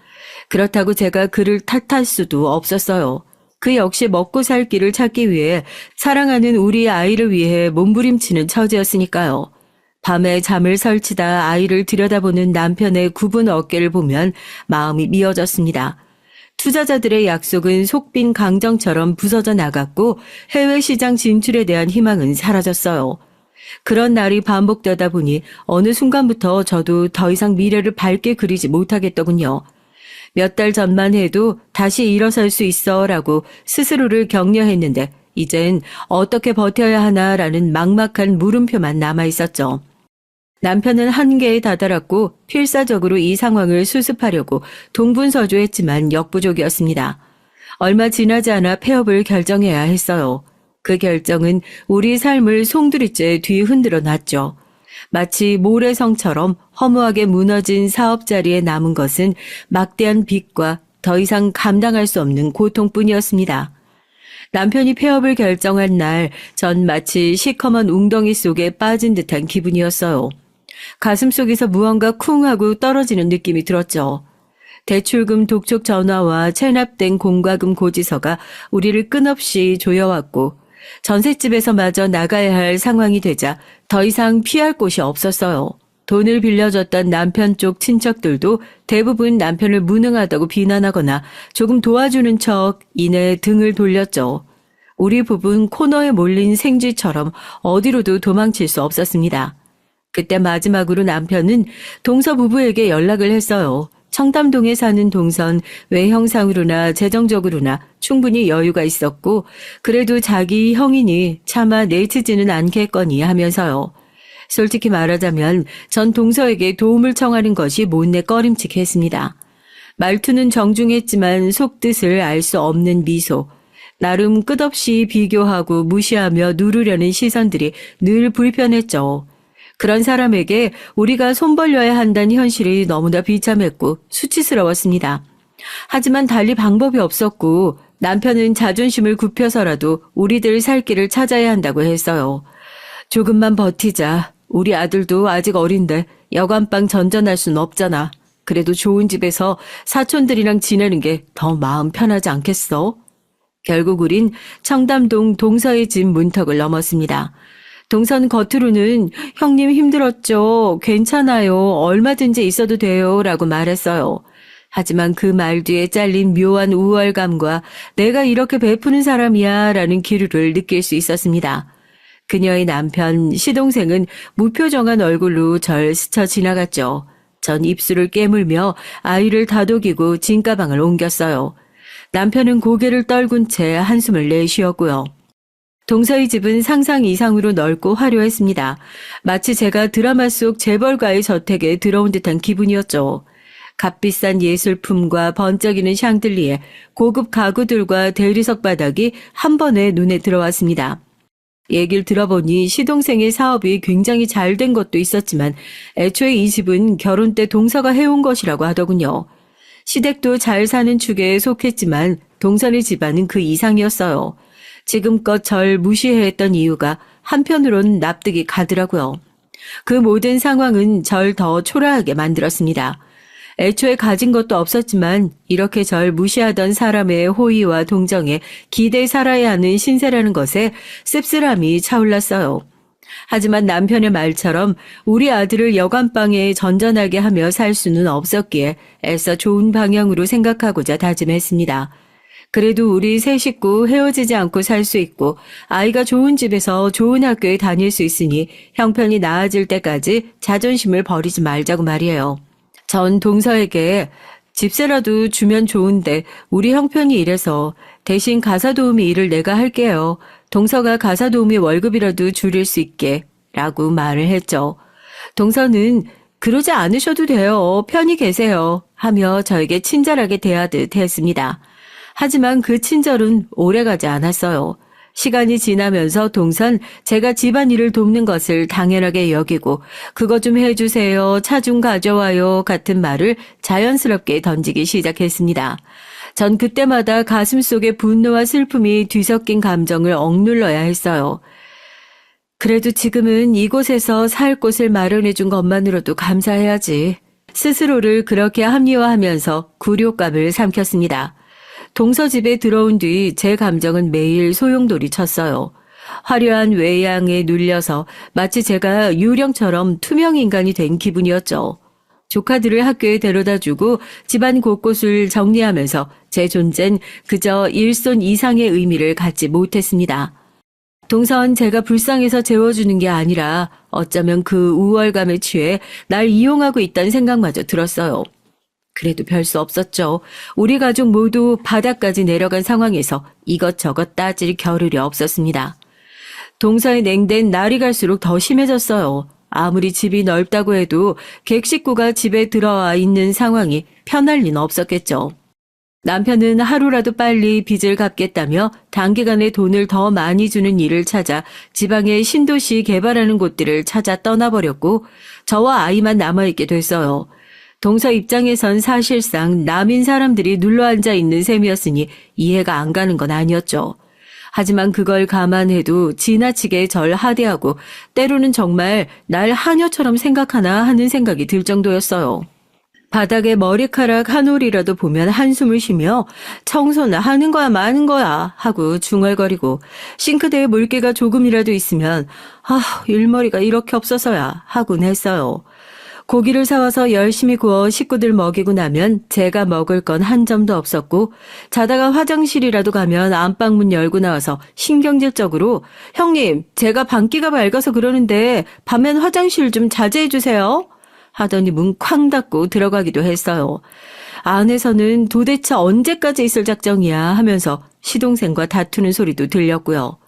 그렇다고 제가 그를 탓할 수도 없었어요. 그 역시 먹고 살 길을 찾기 위해 사랑하는 우리 아이를 위해 몸부림치는 처지였으니까요. 밤에 잠을 설치다 아이를 들여다보는 남편의 굽은 어깨를 보면 마음이 미어졌습니다. 투자자들의 약속은 속빈 강정처럼 부서져 나갔고 해외 시장 진출에 대한 희망은 사라졌어요. 그런 날이 반복되다 보니 어느 순간부터 저도 더 이상 미래를 밝게 그리지 못하겠더군요. 몇 달 전만 해도 다시 일어설 수 있어라고 스스로를 격려했는데 이젠 어떻게 버텨야 하나라는 막막한 물음표만 남아있었죠. 남편은 한계에 다다랐고 필사적으로 이 상황을 수습하려고 동분서주했지만 역부족이었습니다. 얼마 지나지 않아 폐업을 결정해야 했어요. 그 결정은 우리 삶을 송두리째 뒤흔들어 놨죠. 마치 모래성처럼 허무하게 무너진 사업 자리에 남은 것은 막대한 빚과 더 이상 감당할 수 없는 고통뿐이었습니다. 남편이 폐업을 결정한 날, 전 마치 시커먼 웅덩이 속에 빠진 듯한 기분이었어요. 가슴속에서 무언가 쿵 하고 떨어지는 느낌이 들었죠. 대출금 독촉 전화와 체납된 공과금 고지서가 우리를 끝없이 조여왔고 전셋집에서마저 나가야 할 상황이 되자 더 이상 피할 곳이 없었어요. 돈을 빌려줬던 남편 쪽 친척들도 대부분 남편을 무능하다고 비난하거나 조금 도와주는 척 이내 등을 돌렸죠. 우리 부부는 코너에 몰린 생쥐처럼 어디로도 도망칠 수 없었습니다. 그때 마지막으로 남편은 동서 부부에게 연락을 했어요. 청담동에 사는 동선 외형상으로나 재정적으로나 충분히 여유가 있었고 그래도 자기 형이니 차마 내치지는 않겠거니 하면서요. 솔직히 말하자면 전 동서에게 도움을 청하는 것이 못내 꺼림칙했습니다. 말투는 정중했지만 속뜻을 알 수 없는 미소. 나름 끝없이 비교하고 무시하며 누르려는 시선들이 늘 불편했죠. 그런 사람에게 우리가 손 벌려야 한다는 현실이 너무나 비참했고 수치스러웠습니다. 하지만 달리 방법이 없었고 남편은 자존심을 굽혀서라도 우리들 살 길을 찾아야 한다고 했어요. 조금만 버티자. 우리 아들도 아직 어린데 여관방 전전할 순 없잖아. 그래도 좋은 집에서 사촌들이랑 지내는 게 더 마음 편하지 않겠어? 결국 우린 청담동 동서의 집 문턱을 넘었습니다. 동선 겉으로는 형님 힘들었죠. 괜찮아요. 얼마든지 있어도 돼요. 라고 말했어요. 하지만 그 말 뒤에 잘린 묘한 우월감과 내가 이렇게 베푸는 사람이야 라는 기류를 느낄 수 있었습니다. 그녀의 남편, 시동생은 무표정한 얼굴로 절 스쳐 지나갔죠. 전 입술을 깨물며 아이를 다독이고 진가방을 옮겼어요. 남편은 고개를 떨군 채 한숨을 내쉬었고요. 동서의 집은 상상 이상으로 넓고 화려했습니다. 마치 제가 드라마 속 재벌가의 저택에 들어온 듯한 기분이었죠. 값비싼 예술품과 번쩍이는 샹들리에 고급 가구들과 대리석 바닥이 한 번에 눈에 들어왔습니다. 얘기를 들어보니 시동생의 사업이 굉장히 잘 된 것도 있었지만 애초에 이 집은 결혼 때 동서가 해온 것이라고 하더군요. 시댁도 잘 사는 축에 속했지만 동선의 집안은 그 이상이었어요. 지금껏 절 무시해했던 이유가 한편으론 납득이 가더라고요. 그 모든 상황은 절 더 초라하게 만들었습니다. 애초에 가진 것도 없었지만 이렇게 절 무시하던 사람의 호의와 동정에 기대에 살아야 하는 신세라는 것에 씁쓸함이 차올랐어요. 하지만 남편의 말처럼 우리 아들을 여관방에 전전하게 하며 살 수는 없었기에 애써 좋은 방향으로 생각하고자 다짐했습니다. 그래도 우리 세 식구 헤어지지 않고 살 수 있고 아이가 좋은 집에서 좋은 학교에 다닐 수 있으니 형편이 나아질 때까지 자존심을 버리지 말자고 말이에요. 전 동서에게 집세라도 주면 좋은데 우리 형편이 이래서 대신 가사도우미 일을 내가 할게요. 동서가 가사도우미 월급이라도 줄일 수 있게 라고 말을 했죠. 동서는 그러지 않으셔도 돼요. 편히 계세요 하며 저에게 친절하게 대하듯 했습니다. 하지만 그 친절은 오래가지 않았어요. 시간이 지나면서 동선 제가 집안일을 돕는 것을 당연하게 여기고 그거 좀 해주세요, 차 좀 가져와요 같은 말을 자연스럽게 던지기 시작했습니다. 전 그때마다 가슴속에 분노와 슬픔이 뒤섞인 감정을 억눌러야 했어요. 그래도 지금은 이곳에서 살 곳을 마련해 준 것만으로도 감사해야지. 스스로를 그렇게 합리화하면서 굴욕감을 삼켰습니다. 동서집에 들어온 뒤 제 감정은 매일 소용돌이 쳤어요. 화려한 외양에 눌려서 마치 제가 유령처럼 투명 인간이 된 기분이었죠. 조카들을 학교에 데려다주고 집안 곳곳을 정리하면서 제 존재는 그저 일손 이상의 의미를 갖지 못했습니다. 동선 제가 불쌍해서 재워주는 게 아니라 어쩌면 그 우월감에 취해 날 이용하고 있다는 생각마저 들었어요. 그래도 별 수 없었죠. 우리 가족 모두 바닥까지 내려간 상황에서 이것저것 따질 겨를이 없었습니다. 동서의 냉대는 날이 갈수록 더 심해졌어요. 아무리 집이 넓다고 해도 객식구가 집에 들어와 있는 상황이 편할 리는 없었겠죠. 남편은 하루라도 빨리 빚을 갚겠다며 단기간에 돈을 더 많이 주는 일을 찾아 지방의 신도시 개발하는 곳들을 찾아 떠나버렸고 저와 아이만 남아있게 됐어요. 동서 입장에선 사실상 남인 사람들이 눌러앉아 있는 셈이었으니 이해가 안 가는 건 아니었죠. 하지만 그걸 감안해도 지나치게 절 하대하고 때로는 정말 날 하녀처럼 생각하나 하는 생각이 들 정도였어요. 바닥에 머리카락 한 올이라도 보면 한숨을 쉬며 청소나 하는 거야 마는 거야 하고 중얼거리고 싱크대에 물기가 조금이라도 있으면 일머리가 이렇게 없어서야 하곤 했어요. 고기를 사와서 열심히 구워 식구들 먹이고 나면 제가 먹을 건 한 점도 없었고 자다가 화장실이라도 가면 안방문 열고 나와서 신경질적으로 형님 제가 방귀가 밝아서 그러는데 밤엔 화장실 좀 자제해 주세요. 하더니 문 쾅 닫고 들어가기도 했어요. 안에서는 도대체 언제까지 있을 작정이야 하면서 시동생과 다투는 소리도 들렸고요.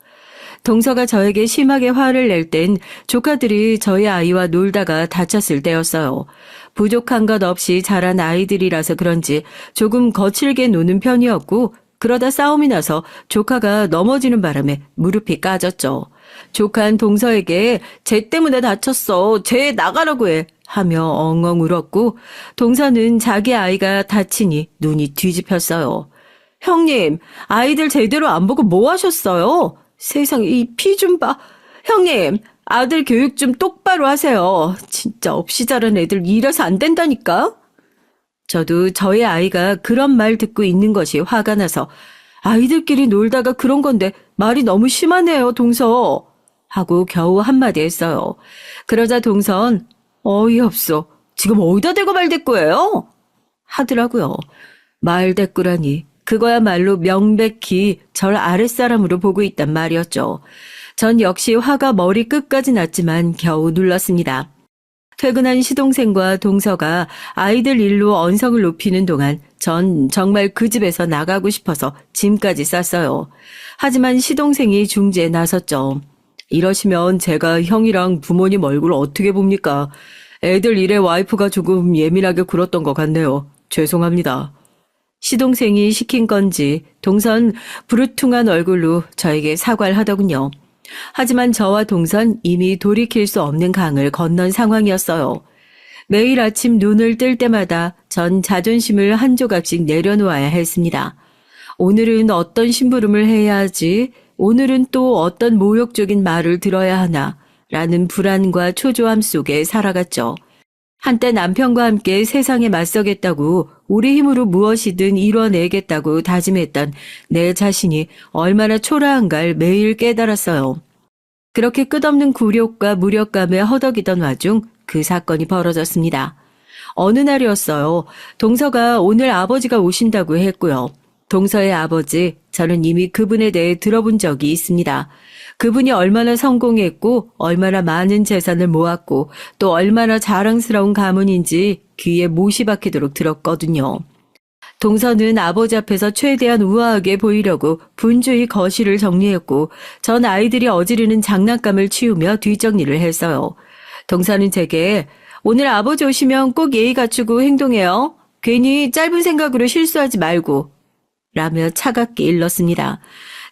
동서가 저에게 심하게 화를 낼 땐 조카들이 저희 아이와 놀다가 다쳤을 때였어요. 부족한 것 없이 자란 아이들이라서 그런지 조금 거칠게 노는 편이었고 그러다 싸움이 나서 조카가 넘어지는 바람에 무릎이 까졌죠. 조카는 동서에게 쟤 때문에 다쳤어. 쟤 나가라고 해. 하며 엉엉 울었고 동서는 자기 아이가 다치니 눈이 뒤집혔어요. 형님, 아이들 제대로 안 보고 뭐 하셨어요? 세상에 이 피 좀 봐. 형님, 아들 교육 좀 똑바로 하세요. 진짜 없이 자란 애들 이래서 안 된다니까. 저도 저희 아이가 그런 말 듣고 있는 것이 화가 나서 아이들끼리 놀다가 그런 건데 말이 너무 심하네요, 동서. 하고 겨우 한마디 했어요. 그러자 동선 어이없어. 지금 어디다 대고 말대꾸예요? 하더라고요. 말대꾸라니. 그거야말로 명백히 절 아랫사람으로 보고 있단 말이었죠. 전 역시 화가 머리 끝까지 났지만 겨우 눌렀습니다. 퇴근한 시동생과 동서가 아이들 일로 언성을 높이는 동안 전 정말 그 집에서 나가고 싶어서 짐까지 쌌어요. 하지만 시동생이 중재에 나섰죠. 이러시면 제가 형이랑 부모님 얼굴 어떻게 봅니까? 애들 일에 와이프가 조금 예민하게 굴었던 것 같네요. 죄송합니다. 시동생이 시킨 건지 동선 부르퉁한 얼굴로 저에게 사과를 하더군요. 하지만 저와 동선 이미 돌이킬 수 없는 강을 건넌 상황이었어요. 매일 아침 눈을 뜰 때마다 전 자존심을 한 조각씩 내려놓아야 했습니다. 오늘은 어떤 심부름을 해야 하지? 오늘은 또 어떤 모욕적인 말을 들어야 하나? 라는 불안과 초조함 속에 살아갔죠. 한때 남편과 함께 세상에 맞서겠다고 우리 힘으로 무엇이든 이뤄내겠다고 다짐했던 내 자신이 얼마나 초라한가를 매일 깨달았어요. 그렇게 끝없는 굴욕과 무력감에 허덕이던 와중 그 사건이 벌어졌습니다. 어느 날이었어요. 동서가 오늘 아버지가 오신다고 했고요. 동서의 아버지, 저는 이미 그분에 대해 들어본 적이 있습니다. 그분이 얼마나 성공했고 얼마나 많은 재산을 모았고 또 얼마나 자랑스러운 가문인지 귀에 못이 박히도록 들었거든요. 동서는 아버지 앞에서 최대한 우아하게 보이려고 분주히 거실을 정리했고 전 아이들이 어지르는 장난감을 치우며 뒷정리를 했어요. 동서는 제게 오늘 아버지 오시면 꼭 예의 갖추고 행동해요. 괜히 짧은 생각으로 실수하지 말고 라며 차갑게 일렀습니다.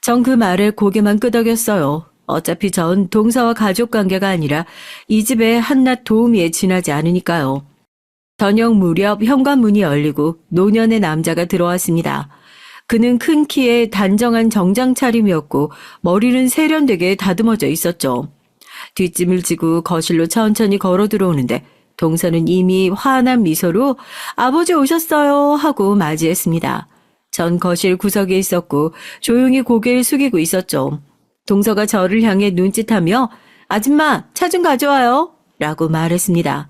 전 그 말에 고개만 끄덕였어요. 어차피 전 동서와 가족 관계가 아니라 이 집의 한낱 도우미에 지나지 않으니까요. 저녁 무렵 현관문이 열리고 노년의 남자가 들어왔습니다. 그는 큰 키에 단정한 정장 차림이었고 머리는 세련되게 다듬어져 있었죠. 뒷짐을 지고 거실로 천천히 걸어 들어오는데 동서는 이미 환한 미소로 아버지 오셨어요 하고 맞이했습니다. 전 거실 구석에 있었고 조용히 고개를 숙이고 있었죠. 동서가 저를 향해 눈짓하며 아줌마 차 좀 가져와요 라고 말했습니다.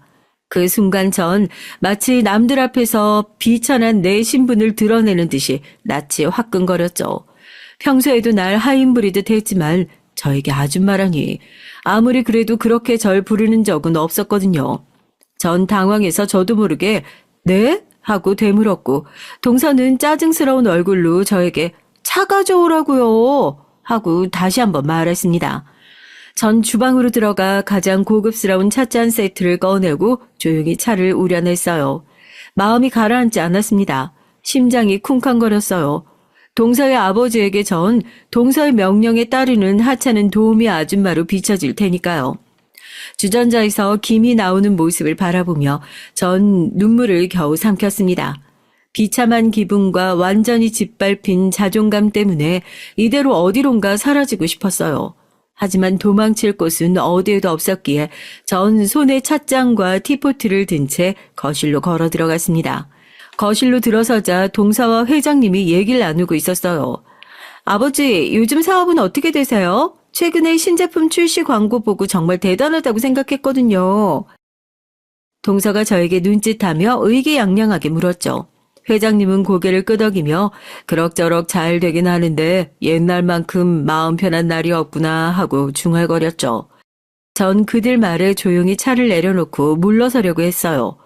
그 순간 전 마치 남들 앞에서 비천한 내 신분을 드러내는 듯이 낯이 화끈거렸죠. 평소에도 날 하인 부리듯 했지만 저에게 아줌마라니 아무리 그래도 그렇게 절 부르는 적은 없었거든요. 전 당황해서 저도 모르게 네? 하고 되물었고 동서는 짜증스러운 얼굴로 저에게 차 가져오라고요 하고 다시 한번 말했습니다. 전 주방으로 들어가 가장 고급스러운 찻잔 세트를 꺼내고 조용히 차를 우려냈어요. 마음이 가라앉지 않았습니다. 심장이 쿵쾅거렸어요. 동서의 아버지에게 전 동서의 명령에 따르는 하찮은 도우미 아줌마로 비춰질 테니까요. 주전자에서 김이 나오는 모습을 바라보며 전 눈물을 겨우 삼켰습니다. 비참한 기분과 완전히 짓밟힌 자존감 때문에 이대로 어디론가 사라지고 싶었어요. 하지만 도망칠 곳은 어디에도 없었기에 전 손에 찻잔과 티포트를 든 채 거실로 걸어 들어갔습니다. 거실로 들어서자 동사와 회장님이 얘기를 나누고 있었어요. 아버지, 요즘 사업은 어떻게 되세요? 최근에 신제품 출시 광고 보고 정말 대단하다고 생각했거든요. 동서가 저에게 눈짓하며 의기양양하게 물었죠. 회장님은 고개를 끄덕이며 그럭저럭 잘 되긴 하는데 옛날만큼 마음 편한 날이 없구나 하고 중얼거렸죠. 전 그들 말에 조용히 차를 내려놓고 물러서려고 했어요.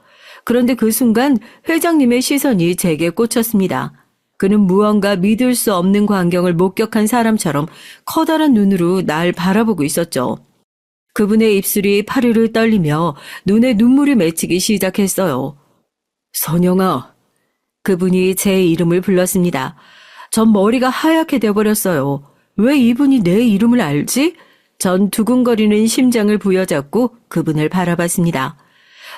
그런데 그 순간 회장님의 시선이 제게 꽂혔습니다. 그는 무언가 믿을 수 없는 광경을 목격한 사람처럼 커다란 눈으로 날 바라보고 있었죠. 그분의 입술이 파르르 떨리며 눈에 눈물이 맺히기 시작했어요. 선영아. 그분이 제 이름을 불렀습니다. 전 머리가 하얗게 돼버렸어요. 왜 이분이 내 이름을 알지? 전 두근거리는 심장을 부여잡고 그분을 바라봤습니다.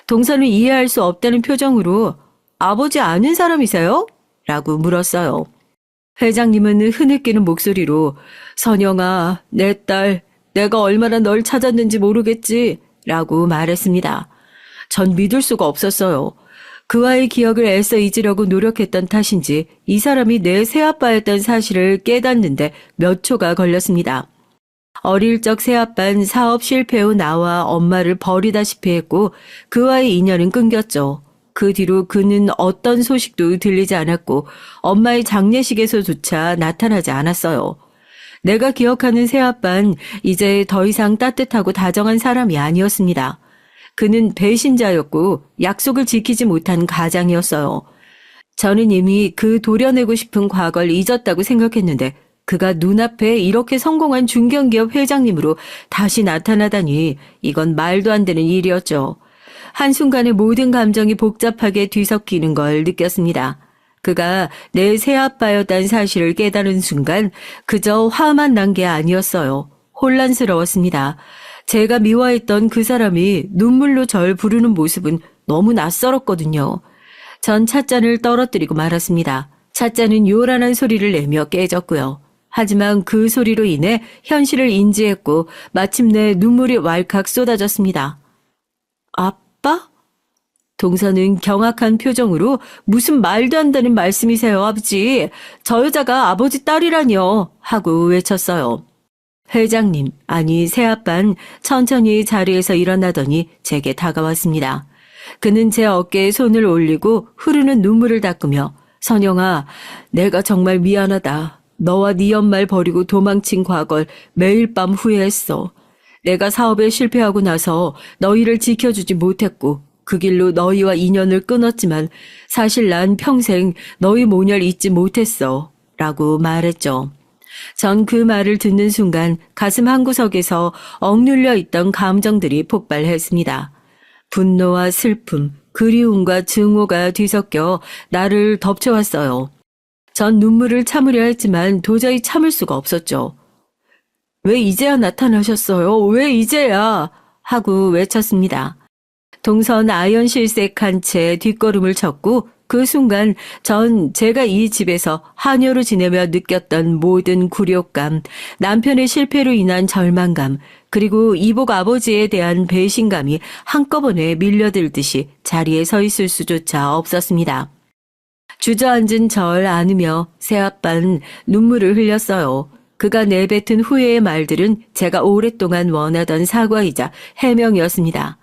동서는 이해할 수 없다는 표정으로 아버지 아는 사람이세요? 라고 물었어요. 회장님은 흐느끼는 목소리로 선영아, 내 딸, 내가 얼마나 널 찾았는지 모르겠지? 라고 말했습니다. 전 믿을 수가 없었어요. 그와의 기억을 애써 잊으려고 노력했던 탓인지 이 사람이 내 새아빠였던 사실을 깨닫는데 몇 초가 걸렸습니다. 어릴 적 새아빠는 사업 실패 후 나와 엄마를 버리다시피 했고 그와의 인연은 끊겼죠. 그 뒤로 그는 어떤 소식도 들리지 않았고 엄마의 장례식에서조차 나타나지 않았어요. 내가 기억하는 새아빠는 이제 더 이상 따뜻하고 다정한 사람이 아니었습니다. 그는 배신자였고 약속을 지키지 못한 가장이었어요. 저는 이미 그 도려내고 싶은 과거를 잊었다고 생각했는데 그가 눈앞에 이렇게 성공한 중견기업 회장님으로 다시 나타나다니 이건 말도 안 되는 일이었죠. 한순간에 모든 감정이 복잡하게 뒤섞이는 걸 느꼈습니다. 그가 내 새아빠였다는 사실을 깨달은 순간 그저 화만 난 게 아니었어요. 혼란스러웠습니다. 제가 미워했던 그 사람이 눈물로 절 부르는 모습은 너무 낯설었거든요. 전 찻잔을 떨어뜨리고 말았습니다. 찻잔은 요란한 소리를 내며 깨졌고요. 하지만 그 소리로 인해 현실을 인지했고 마침내 눈물이 왈칵 쏟아졌습니다. 아빠? 동서는 경악한 표정으로 무슨 말도 안 되는 말씀이세요, 아버지. 저 여자가 아버지 딸이라뇨. 하고 외쳤어요. 회장님, 아니 새아빤 천천히 자리에서 일어나더니 제게 다가왔습니다. 그는 제 어깨에 손을 올리고 흐르는 눈물을 닦으며 선영아, 내가 정말 미안하다. 너와 네 엄마를 버리고 도망친 과거를 매일 밤 후회했어. 내가 사업에 실패하고 나서 너희를 지켜주지 못했고 그 길로 너희와 인연을 끊었지만 사실 난 평생 너희 모녀를 잊지 못했어. 라고 말했죠. 전 그 말을 듣는 순간 가슴 한구석에서 억눌려 있던 감정들이 폭발했습니다. 분노와 슬픔, 그리움과 증오가 뒤섞여 나를 덮쳐왔어요. 전 눈물을 참으려 했지만 도저히 참을 수가 없었죠. 왜 이제야 나타나셨어요? 왜 이제야? 하고 외쳤습니다. 동선 아연실색한 채 뒷걸음을 쳤고 그 순간 전 제가 이 집에서 하녀로 지내며 느꼈던 모든 굴욕감, 남편의 실패로 인한 절망감, 그리고 이복 아버지에 대한 배신감이 한꺼번에 밀려들듯이 자리에 서 있을 수조차 없었습니다. 주저앉은 절 안으며 새아빠는 눈물을 흘렸어요. 그가 내뱉은 후회의 말들은 제가 오랫동안 원하던 사과이자 해명이었습니다.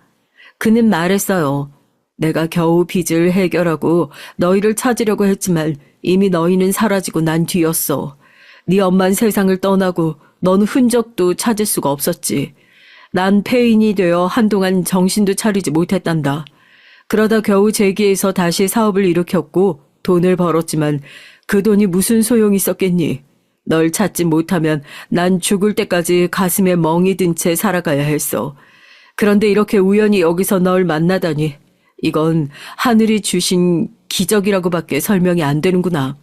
그는 말했어요. 내가 겨우 빚을 해결하고 너희를 찾으려고 했지만 이미 너희는 사라지고 난 뒤였어. 네 엄만 세상을 떠나고 넌 흔적도 찾을 수가 없었지. 난 폐인이 되어 한동안 정신도 차리지 못했단다. 그러다 겨우 재기해서 다시 사업을 일으켰고 돈을 벌었지만 그 돈이 무슨 소용이 있었겠니? 널 찾지 못하면 난 죽을 때까지 가슴에 멍이 든 채 살아가야 했어. 그런데 이렇게 우연히 여기서 널 만나다니 이건 하늘이 주신 기적이라고밖에 설명이 안 되는구나.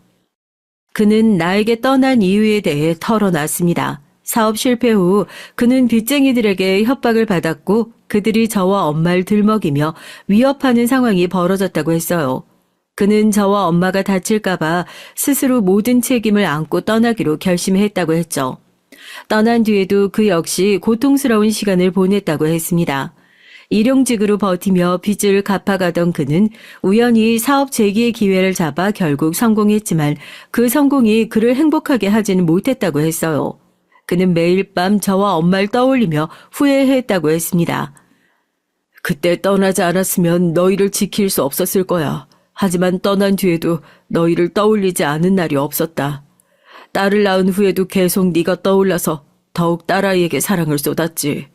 그는 나에게 떠난 이유에 대해 털어놨습니다. 사업 실패 후 그는 빚쟁이들에게 협박을 받았고 그들이 저와 엄마를 들먹이며 위협하는 상황이 벌어졌다고 했어요. 그는 저와 엄마가 다칠까봐 스스로 모든 책임을 안고 떠나기로 결심했다고 했죠. 떠난 뒤에도 그 역시 고통스러운 시간을 보냈다고 했습니다. 일용직으로 버티며 빚을 갚아가던 그는 우연히 사업 재기의 기회를 잡아 결국 성공했지만 그 성공이 그를 행복하게 하지는 못했다고 했어요. 그는 매일 밤 저와 엄마를 떠올리며 후회했다고 했습니다. 그때 떠나지 않았으면 너희를 지킬 수 없었을 거야. 하지만 떠난 뒤에도 너희를 떠올리지 않은 날이 없었다. 딸을 낳은 후에도 계속 네가 떠올라서 더욱 딸아이에게 사랑을 쏟았지.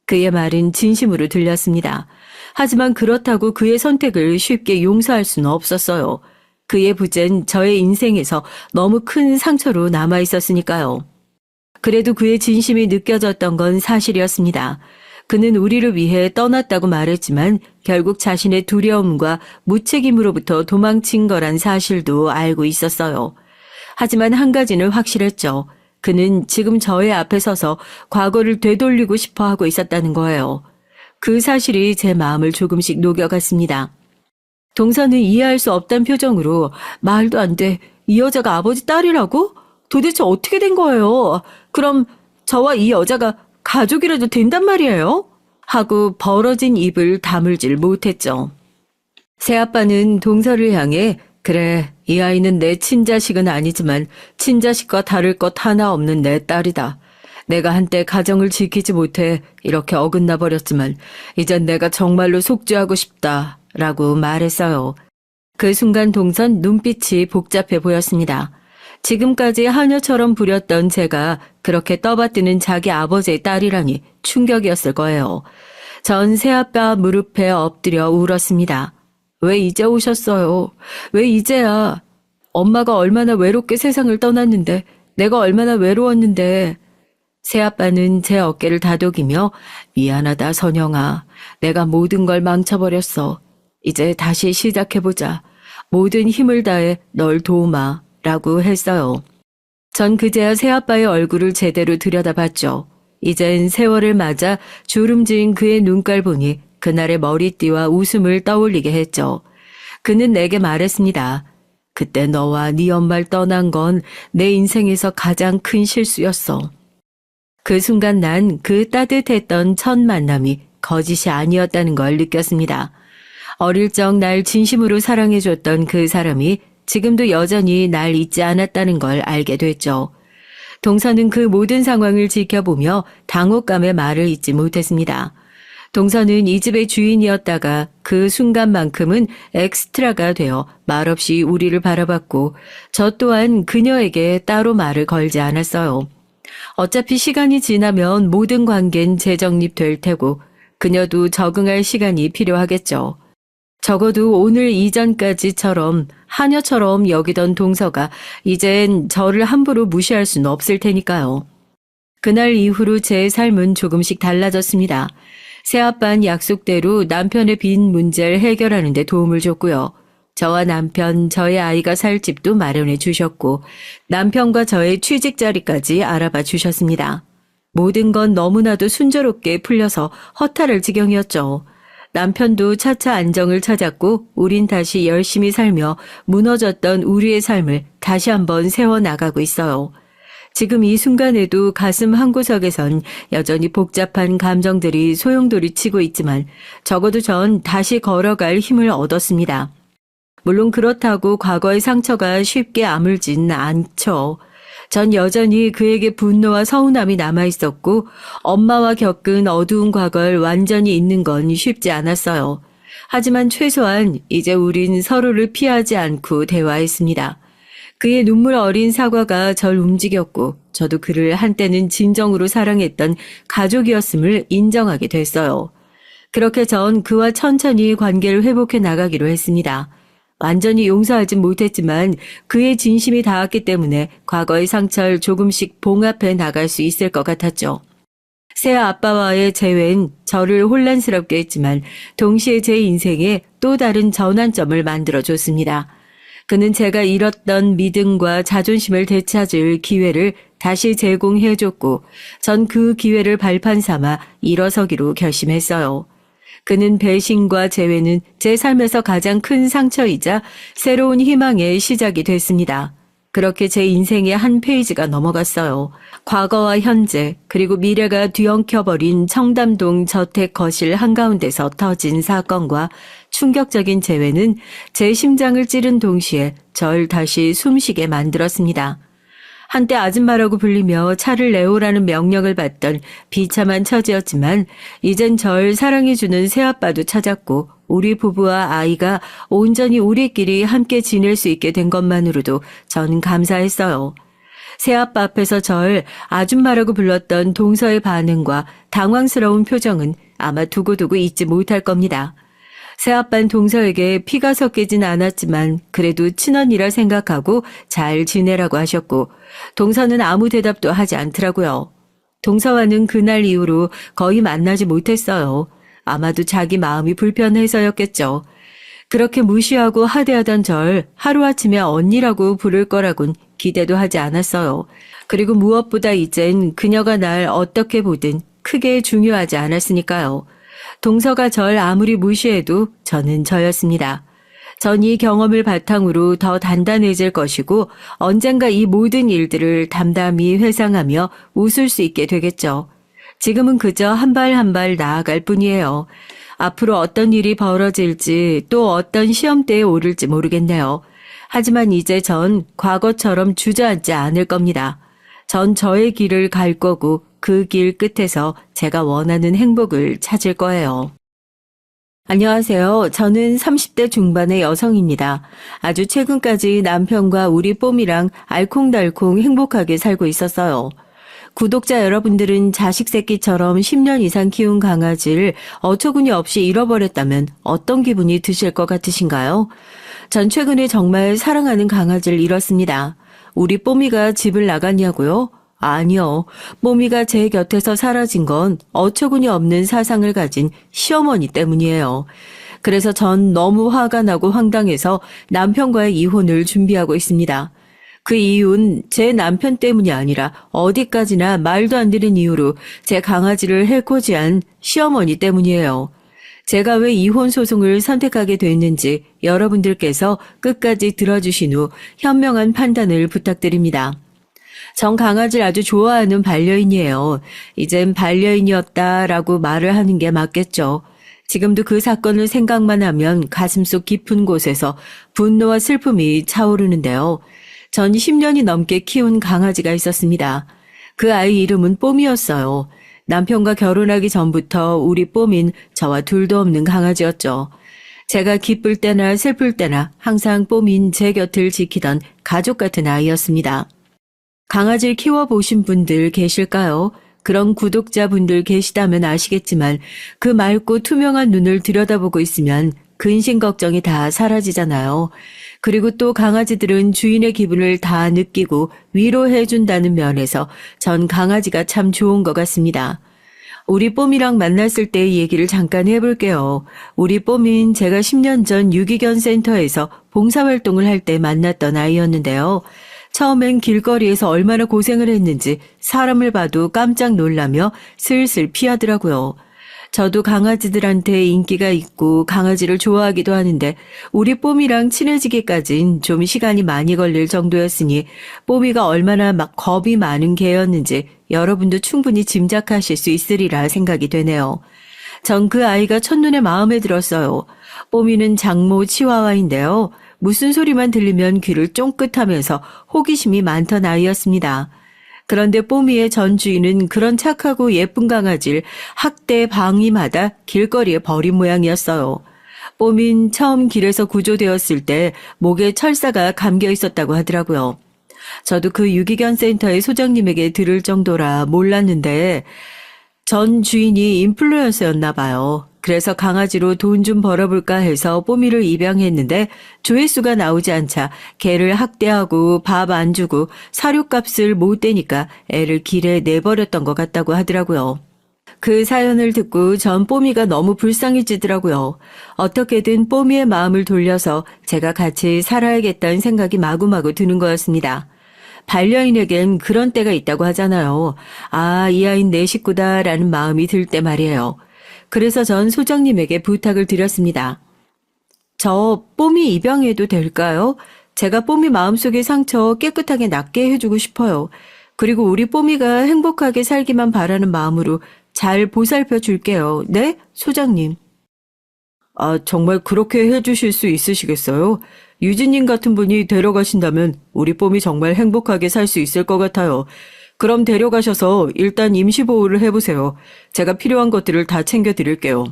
그의 말은 진심으로 들렸습니다. 하지만 그렇다고 그의 선택을 쉽게 용서할 수는 없었어요. 그의 부재는 저의 인생에서 너무 큰 상처로 남아있었으니까요. 그래도 그의 진심이 느껴졌던 건 사실이었습니다. 그는 우리를 위해 떠났다고 말했지만 결국 자신의 두려움과 무책임으로부터 도망친 거란 사실도 알고 있었어요. 하지만 한 가지는 확실했죠. 그는 지금 저의 앞에 서서 과거를 되돌리고 싶어 하고 있었다는 거예요. 그 사실이 제 마음을 조금씩 녹여갔습니다. 동서는 이해할 수 없단 표정으로 말도 안 돼. 이 여자가 아버지 딸이라고? 도대체 어떻게 된 거예요? 그럼 저와 이 여자가 가족이라도 된단 말이에요? 하고 벌어진 입을 다물질 못했죠. 새아빠는 동서를 향해 그래, 이 아이는 내 친자식은 아니지만 친자식과 다를 것 하나 없는 내 딸이다. 내가 한때 가정을 지키지 못해 이렇게 어긋나 버렸지만 이젠 내가 정말로 속죄하고 싶다 라고 말했어요. 그 순간 동선 눈빛이 복잡해 보였습니다. 지금까지 하녀처럼 부렸던 제가 그렇게 떠받드는 자기 아버지의 딸이라니 충격이었을 거예요. 전 새아빠 무릎에 엎드려 울었습니다. 왜 이제 오셨어요? 왜 이제야? 엄마가 얼마나 외롭게 세상을 떠났는데 내가 얼마나 외로웠는데. 새아빠는 제 어깨를 다독이며 미안하다 선영아. 내가 모든 걸 망쳐버렸어. 이제 다시 시작해보자. 모든 힘을 다해 널 도우마 라고 했어요. 전 그제야 새아빠의 얼굴을 제대로 들여다봤죠. 이젠 세월을 맞아 주름진 그의 눈깔 보니 그날의 머리띠와 웃음을 떠올리게 했죠. 그는 내게 말했습니다. 그때 너와 네 엄마를 떠난 건 내 인생에서 가장 큰 실수였어. 그 순간 난 그 따뜻했던 첫 만남이 거짓이 아니었다는 걸 느꼈습니다. 어릴 적 날 진심으로 사랑해줬던 그 사람이 지금도 여전히 날 잊지 않았다는 걸 알게 됐죠. 동서는 그 모든 상황을 지켜보며 당혹감에 말을 잇지 못했습니다. 동서는 이 집의 주인이었다가 그 순간만큼은 엑스트라가 되어 말없이 우리를 바라봤고 저 또한 그녀에게 따로 말을 걸지 않았어요. 어차피 시간이 지나면 모든 관계는 재정립될 테고 그녀도 적응할 시간이 필요하겠죠. 적어도 오늘 이전까지처럼 하녀처럼 여기던 동서가 이젠 저를 함부로 무시할 수는 없을 테니까요. 그날 이후로 제 삶은 조금씩 달라졌습니다. 새아빠는 약속대로 남편의 빚 문제를 해결하는 데 도움을 줬고요. 저와 남편, 저의 아이가 살 집도 마련해 주셨고 남편과 저의 취직 자리까지 알아봐 주셨습니다. 모든 건 너무나도 순조롭게 풀려서 허탈할 지경이었죠. 남편도 차차 안정을 찾았고 우린 다시 열심히 살며 무너졌던 우리의 삶을 다시 한번 세워나가고 있어요. 지금 이 순간에도 가슴 한구석에선 여전히 복잡한 감정들이 소용돌이 치고 있지만 적어도 전 다시 걸어갈 힘을 얻었습니다. 물론 그렇다고 과거의 상처가 쉽게 아물진 않죠. 전 여전히 그에게 분노와 서운함이 남아있었고 엄마와 겪은 어두운 과거를 완전히 잊는 건 쉽지 않았어요. 하지만 최소한 이제 우린 서로를 피하지 않고 대화했습니다. 그의 눈물 어린 사과가 절 움직였고 저도 그를 한때는 진정으로 사랑했던 가족이었음을 인정하게 됐어요. 그렇게 전 그와 천천히 관계를 회복해 나가기로 했습니다. 완전히 용서하진 못했지만 그의 진심이 닿았기 때문에 과거의 상처를 조금씩 봉합해 나갈 수 있을 것 같았죠. 새 아빠와의 재회는 저를 혼란스럽게 했지만 동시에 제 인생에 또 다른 전환점을 만들어줬습니다. 그는 제가 잃었던 믿음과 자존심을 되찾을 기회를 다시 제공해줬고 전 그 기회를 발판 삼아 일어서기로 결심했어요. 그는 배신과 재회는 제 삶에서 가장 큰 상처이자 새로운 희망의 시작이 됐습니다. 그렇게 제 인생의 한 페이지가 넘어갔어요. 과거와 현재 그리고 미래가 뒤엉켜버린 청담동 저택 거실 한가운데서 터진 사건과 충격적인 재회는 제 심장을 찌른 동시에 절 다시 숨쉬게 만들었습니다. 한때 아줌마라고 불리며 차를 내오라는 명령을 받던 비참한 처지였지만 이젠 절 사랑해주는 새아빠도 찾았고 우리 부부와 아이가 온전히 우리끼리 함께 지낼 수 있게 된 것만으로도 전 감사했어요. 새아빠 앞에서 절 아줌마라고 불렀던 동서의 반응과 당황스러운 표정은 아마 두고두고 잊지 못할 겁니다. 새아빠는 동서에게 피가 섞이진 않았지만 그래도 친언니라 생각하고 잘 지내라고 하셨고 동서는 아무 대답도 하지 않더라고요. 동서와는 그날 이후로 거의 만나지 못했어요. 아마도 자기 마음이 불편해서였겠죠. 그렇게 무시하고 하대하던 절 하루아침에 언니라고 부를 거라곤 기대도 하지 않았어요. 그리고 무엇보다 이젠 그녀가 날 어떻게 보든 크게 중요하지 않았으니까요. 동서가 절 아무리 무시해도 저는 저였습니다. 전 이 경험을 바탕으로 더 단단해질 것이고 언젠가 이 모든 일들을 담담히 회상하며 웃을 수 있게 되겠죠. 지금은 그저 한 발 한 발 나아갈 뿐이에요. 앞으로 어떤 일이 벌어질지 또 어떤 시험대에 오를지 모르겠네요. 하지만 이제 전 과거처럼 주저앉지 않을 겁니다. 전 저의 길을 갈 거고 그 길 끝에서 제가 원하는 행복을 찾을 거예요. 안녕하세요. 저는 30대 중반의 여성입니다. 아주 최근까지 남편과 우리 뽐이랑 알콩달콩 행복하게 살고 있었어요. 구독자 여러분들은 자식 새끼처럼 10년 이상 키운 강아지를 어처구니 없이 잃어버렸다면 어떤 기분이 드실 것 같으신가요? 전 최근에 정말 사랑하는 강아지를 잃었습니다. 우리 뽐이가 집을 나갔냐고요? 아니요. 뽐이가 제 곁에서 사라진 건 어처구니 없는 사상을 가진 시어머니 때문이에요. 그래서 전 너무 화가 나고 황당해서 남편과의 이혼을 준비하고 있습니다. 그 이유는 제 남편 때문이 아니라 어디까지나 말도 안 되는 이유로 제 강아지를 해코지한 시어머니 때문이에요. 제가 왜 이혼 소송을 선택하게 됐는지 여러분들께서 끝까지 들어주신 후 현명한 판단을 부탁드립니다. 전 강아지를 아주 좋아하는 반려인이에요. 이젠 반려인이었다라고 말을 하는 게 맞겠죠. 지금도 그 사건을 생각만 하면 가슴속 깊은 곳에서 분노와 슬픔이 차오르는데요. 전 10년이 넘게 키운 강아지가 있었습니다. 그 아이 이름은 뽐이었어요. 남편과 결혼하기 전부터 우리 뽐인 저와 둘도 없는 강아지였죠. 제가 기쁠 때나 슬플 때나 항상 뽐인 제 곁을 지키던 가족 같은 아이였습니다. 강아지를 키워보신 분들 계실까요? 그런 구독자분들 계시다면 아시겠지만 그 맑고 투명한 눈을 들여다보고 있으면 근심 걱정이 다 사라지잖아요. 그리고 또 강아지들은 주인의 기분을 다 느끼고 위로해준다는 면에서 전 강아지가 참 좋은 것 같습니다. 우리 뽐이랑 만났을 때의 얘기를 잠깐 해볼게요. 우리 뽐인 제가 10년 전 유기견 센터에서 봉사활동을 할 때 만났던 아이였는데요. 처음엔 길거리에서 얼마나 고생을 했는지 사람을 봐도 깜짝 놀라며 슬슬 피하더라고요. 저도 강아지들한테 인기가 있고 강아지를 좋아하기도 하는데 우리 뽐이랑 친해지기까진 좀 시간이 많이 걸릴 정도였으니 뽐이가 얼마나 막 겁이 많은 개였는지 여러분도 충분히 짐작하실 수 있으리라 생각이 되네요. 전 그 아이가 첫눈에 마음에 들었어요. 뽐이는 장모 치와와인데요. 무슨 소리만 들리면 귀를 쫑긋하면서 호기심이 많던 아이였습니다. 그런데 뽐이의 전 주인은 그런 착하고 예쁜 강아지를 학대 방임하다 길거리에 버린 모양이었어요. 뽐인 처음 길에서 구조되었을 때 목에 철사가 감겨 있었다고 하더라고요. 저도 그 유기견 센터의 소장님에게 들을 정도라 몰랐는데 전 주인이 인플루언서였나 봐요. 그래서 강아지로 돈 좀 벌어볼까 해서 뽐이를 입양했는데 조회수가 나오지 않자 개를 학대하고 밥 안 주고 사료값을 못 대니까 애를 길에 내버렸던 것 같다고 하더라고요. 그 사연을 듣고 전 뽐이가 너무 불쌍해지더라고요. 어떻게든 뽐이의 마음을 돌려서 제가 같이 살아야겠다는 생각이 마구마구 드는 거였습니다. 반려인에겐 그런 때가 있다고 하잖아요. 아, 이 아이는 내 식구다라는 마음이 들 때 말이에요. 그래서 전 소장님에게 부탁을 드렸습니다. 저 뽀미 입양해도 될까요? 제가 뽀미 마음속의 상처 깨끗하게 낫게 해주고 싶어요. 그리고 우리 뽀미가 행복하게 살기만 바라는 마음으로 잘 보살펴 줄게요. 네, 소장님. 정말 그렇게 해주실 수 있으시겠어요? 유진님 같은 분이 데려가신다면 우리 뽀미 정말 행복하게 살 수 있을 것 같아요. 그럼 데려가셔서 일단 임시보호를 해보세요. 제가 필요한 것들을 다 챙겨드릴게요.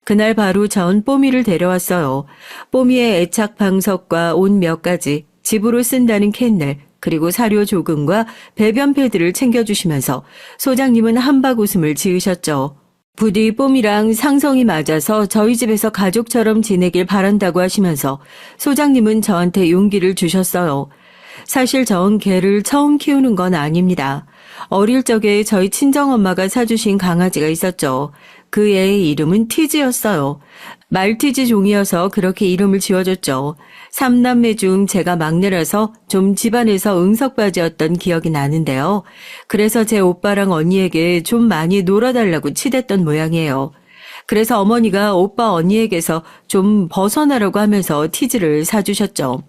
그날 바로 전 뽀미를 데려왔어요. 뽀미의 애착 방석과 옷 몇 가지, 집으로 쓴다는 캔넬, 그리고 사료 조금과 배변 패드를 챙겨주시면서 소장님은 한박 웃음을 지으셨죠. 부디 뽀미랑 상성이 맞아서 저희 집에서 가족처럼 지내길 바란다고 하시면서 소장님은 저한테 용기를 주셨어요. 사실 전 개를 처음 키우는 건 아닙니다. 어릴 적에 저희 친정엄마가 사주신 강아지가 있었죠. 그 애의 이름은 티즈였어요. 말티즈 종이어서 그렇게 이름을 지어줬죠. 3남매 중 제가 막내라서 좀 집안에서 응석바지였던 기억이 나는데요. 그래서 제 오빠랑 언니에게 좀 많이 놀아달라고 치댔던 모양이에요. 그래서 어머니가 오빠 언니에게서 좀 벗어나라고 하면서 티즈를 사주셨죠.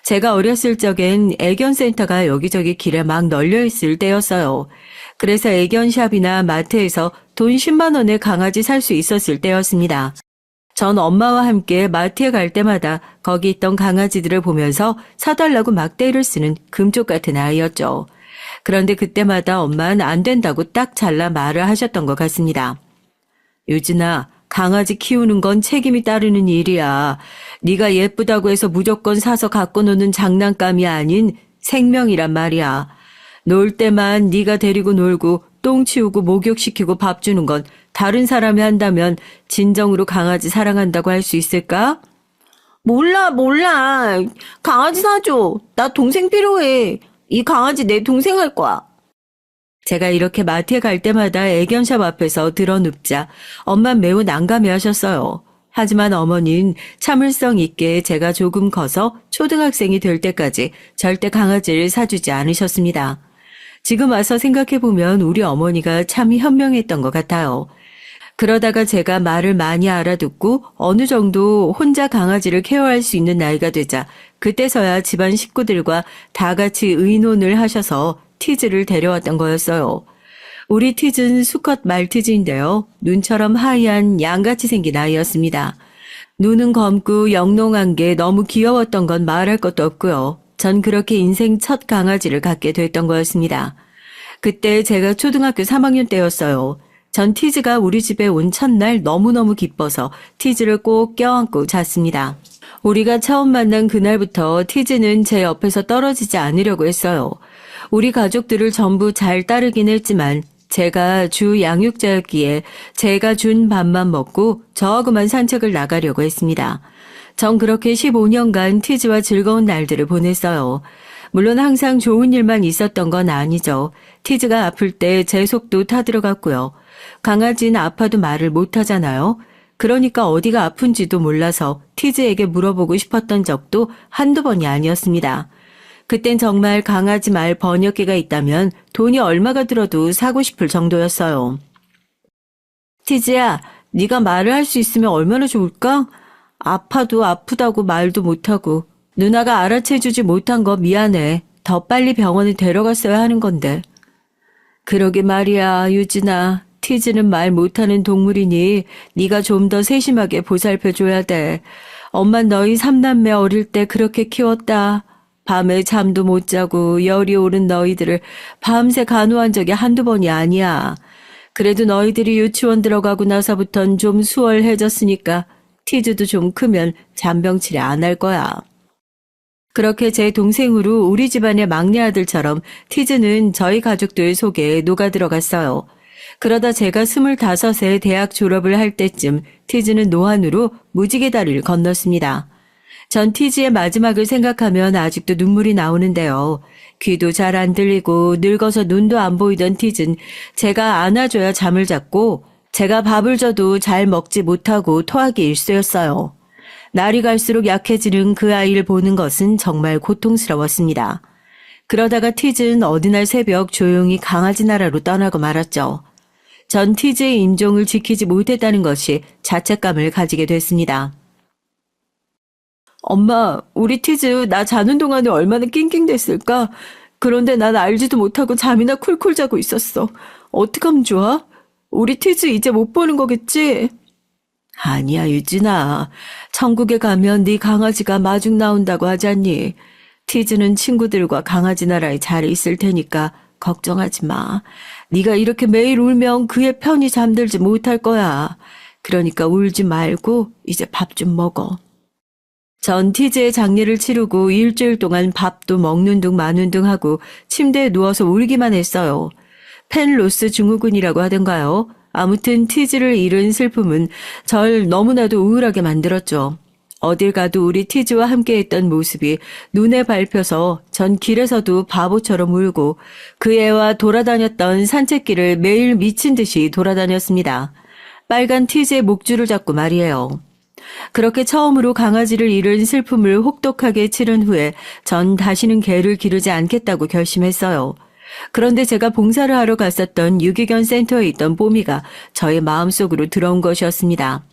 제가 어렸을 적엔 애견센터가 여기저기 길에 막 널려있을 때였어요. 그래서 애견샵이나 마트에서 돈 10만 원에 강아지 살 수 있었을 때였습니다. 전 엄마와 함께 마트에 갈 때마다 거기 있던 강아지들을 보면서 사달라고 막대를 쓰는 금쪽 같은 아이였죠. 그런데 그때마다 엄마는 안 된다고 딱 잘라 말을 하셨던 것 같습니다. 유진아, 강아지 키우는 건 책임이 따르는 일이야. 네가 예쁘다고 해서 무조건 사서 갖고 노는 장난감이 아닌 생명이란 말이야. 놀 때만 네가 데리고 놀고 똥 치우고 목욕시키고 밥 주는 건 다른 사람이 한다면 진정으로 강아지 사랑한다고 할 수 있을까? 몰라. 강아지 사줘. 나 동생 필요해. 이 강아지 내 동생 할 거야. 제가 이렇게 마트에 갈 때마다 애견샵 앞에서 드러눕자 엄마는 매우 난감해하셨어요. 하지만 어머니는 참을성 있게 제가 조금 커서 초등학생이 될 때까지 절대 강아지를 사주지 않으셨습니다. 지금 와서 생각해보면 우리 어머니가 참 현명했던 것 같아요. 그러다가 제가 말을 많이 알아듣고 어느 정도 혼자 강아지를 케어할 수 있는 나이가 되자 그때서야 집안 식구들과 다 같이 의논을 하셔서 티즈를 데려왔던 거였어요. 우리 티즈는 수컷 말티즈인데요. 눈처럼 하얀 양같이 생긴 아이였습니다. 눈은 검고 영롱한 게 너무 귀여웠던 건 말할 것도 없고요. 전 그렇게 인생 첫 강아지를 갖게 됐던 거였습니다. 그때 제가 초등학교 3학년 때였어요. 전 티즈가 우리 집에 온 첫날 너무너무 기뻐서 티즈를 꼭 껴안고 잤습니다. 우리가 처음 만난 그날부터 티즈는 제 옆에서 떨어지지 않으려고 했어요. 우리 가족들을 전부 잘 따르긴 했지만 제가 주 양육자였기에 제가 준 밥만 먹고 저하고만 산책을 나가려고 했습니다. 전 그렇게 15년간 티즈와 즐거운 날들을 보냈어요. 물론 항상 좋은 일만 있었던 건 아니죠. 티즈가 아플 때 제 속도 타들어갔고요. 강아지는 아파도 말을 못하잖아요. 그러니까 어디가 아픈지도 몰라서 티즈에게 물어보고 싶었던 적도 한두 번이 아니었습니다. 그땐 정말 강아지 말 번역기가 있다면 돈이 얼마가 들어도 사고 싶을 정도였어요. 티즈야, 네가 말을 할 수 있으면 얼마나 좋을까? 아파도 아프다고 말도 못하고 누나가 알아채주지 못한 거 미안해. 더 빨리 병원에 데려갔어야 하는 건데. 그러게 말이야, 유진아. 티즈는 말 못하는 동물이니 네가 좀 더 세심하게 보살펴줘야 돼. 엄만 너희 3남매 어릴 때 그렇게 키웠다. 밤에 잠도 못 자고 열이 오른 너희들을 밤새 간호한 적이 한두 번이 아니야. 그래도 너희들이 유치원 들어가고 나서부턴 좀 수월해졌으니까 티즈도 좀 크면 잔병치레 안 할 거야. 그렇게 제 동생으로 우리 집안의 막내 아들처럼 티즈는 저희 가족들 속에 녹아들어갔어요. 그러다 제가 25세 대학 졸업을 할 때쯤 티즈는 노안으로 무지개 다리를 건넜습니다. 전 티즈의 마지막을 생각하면 아직도 눈물이 나오는데요. 귀도 잘 안 들리고 늙어서 눈도 안 보이던 티즈는 제가 안아줘야 잠을 잤고 제가 밥을 줘도 잘 먹지 못하고 토하기 일쑤였어요. 날이 갈수록 약해지는 그 아이를 보는 것은 정말 고통스러웠습니다. 그러다가 티즈는 어느 날 새벽 조용히 강아지 나라로 떠나고 말았죠. 전 티즈의 임종을 지키지 못했다는 것이 자책감을 가지게 됐습니다. 엄마, 우리 티즈 나 자는 동안에 얼마나 낑낑댔을까? 그런데 난 알지도 못하고 잠이나 쿨쿨 자고 있었어. 어떡하면 좋아? 우리 티즈 이제 못 보는 거겠지? 아니야, 유진아. 천국에 가면 네 강아지가 마중 나온다고 하지 않니? 티즈는 친구들과 강아지 나라에 잘 있을 테니까 걱정하지 마. 네가 이렇게 매일 울면 그의 편히 잠들지 못할 거야. 그러니까 울지 말고 이제 밥 좀 먹어. 전 티즈의 장례를 치르고 일주일 동안 밥도 먹는 둥 마는 둥 하고 침대에 누워서 울기만 했어요. 펜로스 증후군이라고 하던가요. 아무튼 티즈를 잃은 슬픔은 절 너무나도 우울하게 만들었죠. 어딜 가도 우리 티즈와 함께했던 모습이 눈에 밟혀서 전 길에서도 바보처럼 울고 그 애와 돌아다녔던 산책길을 매일 미친 듯이 돌아다녔습니다. 빨간 티즈의 목줄을 잡고 말이에요. 그렇게 처음으로 강아지를 잃은 슬픔을 혹독하게 치른 후에 전 다시는 개를 기르지 않겠다고 결심했어요. 그런데 제가 봉사를 하러 갔었던 유기견 센터에 있던 뽀미가 저의 마음속으로 들어온 것이었습니다.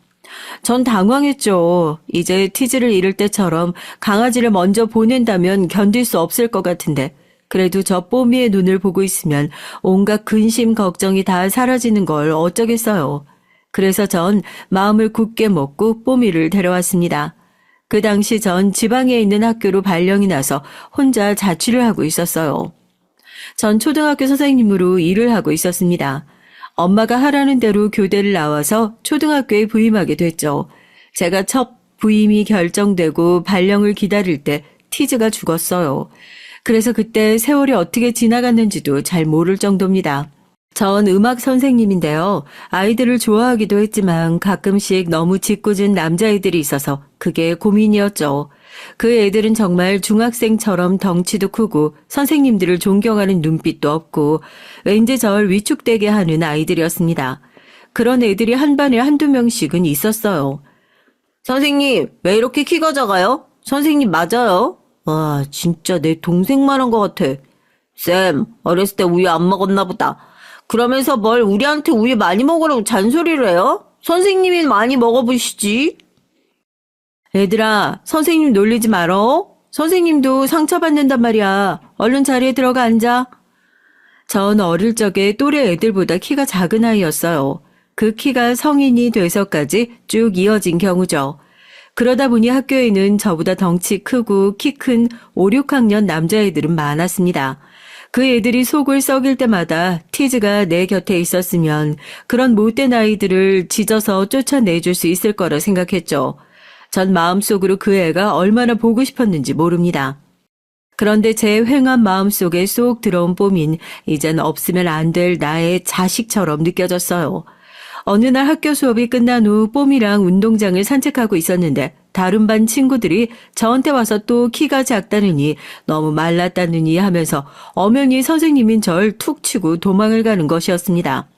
전 당황했죠. 이제 티즈를 잃을 때처럼 강아지를 먼저 보낸다면 견딜 수 없을 것 같은데 그래도 저 뽀미의 눈을 보고 있으면 온갖 근심 걱정이 다 사라지는 걸 어쩌겠어요. 그래서 전 마음을 굳게 먹고 뽀미를 데려왔습니다. 그 당시 전 지방에 있는 학교로 발령이 나서 혼자 자취를 하고 있었어요. 전 초등학교 선생님으로 일을 하고 있었습니다. 엄마가 하라는 대로 교대를 나와서 초등학교에 부임하게 됐죠. 제가 첫 부임이 결정되고 발령을 기다릴 때 티즈가 죽었어요. 그래서 그때 세월이 어떻게 지나갔는지도 잘 모를 정도입니다. 전 음악 선생님인데요. 아이들을 좋아하기도 했지만 가끔씩 너무 짓궂은 남자애들이 있어서 그게 고민이었죠. 그 애들은 정말 중학생처럼 덩치도 크고 선생님들을 존경하는 눈빛도 없고 왠지 절 위축되게 하는 아이들이었습니다. 그런 애들이 한 반에 한두 명씩은 있었어요. 선생님, 왜 이렇게 키가 작아요? 선생님 맞아요? 와, 진짜 내 동생만 한 것 같아. 쌤, 어렸을 때 우유 안 먹었나 보다. 그러면서 뭘 우리한테 우유 많이 먹으라고 잔소리를 해요? 선생님이 많이 먹어보시지. 얘들아, 선생님 놀리지 말어. 선생님도 상처받는단 말이야. 얼른 자리에 들어가 앉아. 전 어릴 적에 또래 애들보다 키가 작은 아이였어요. 그 키가 성인이 돼서까지 쭉 이어진 경우죠. 그러다 보니 학교에는 저보다 덩치 크고 키 큰 5, 6학년 남자애들은 많았습니다. 그 애들이 속을 썩일 때마다 티즈가 내 곁에 있었으면 그런 못된 아이들을 짖어서 쫓아내줄 수 있을 거라 생각했죠. 전 마음속으로 그 애가 얼마나 보고 싶었는지 모릅니다. 그런데 제 휑한 마음속에 쏙 들어온 뽀민 이젠 없으면 안 될 나의 자식처럼 느껴졌어요. 어느 날 학교 수업이 끝난 후 뽀미랑 운동장을 산책하고 있었는데 다른 반 친구들이 저한테 와서 또 키가 작다느니 너무 말랐다느니 하면서 엄연히 선생님인 절 툭 치고 도망을 가는 것이었습니다.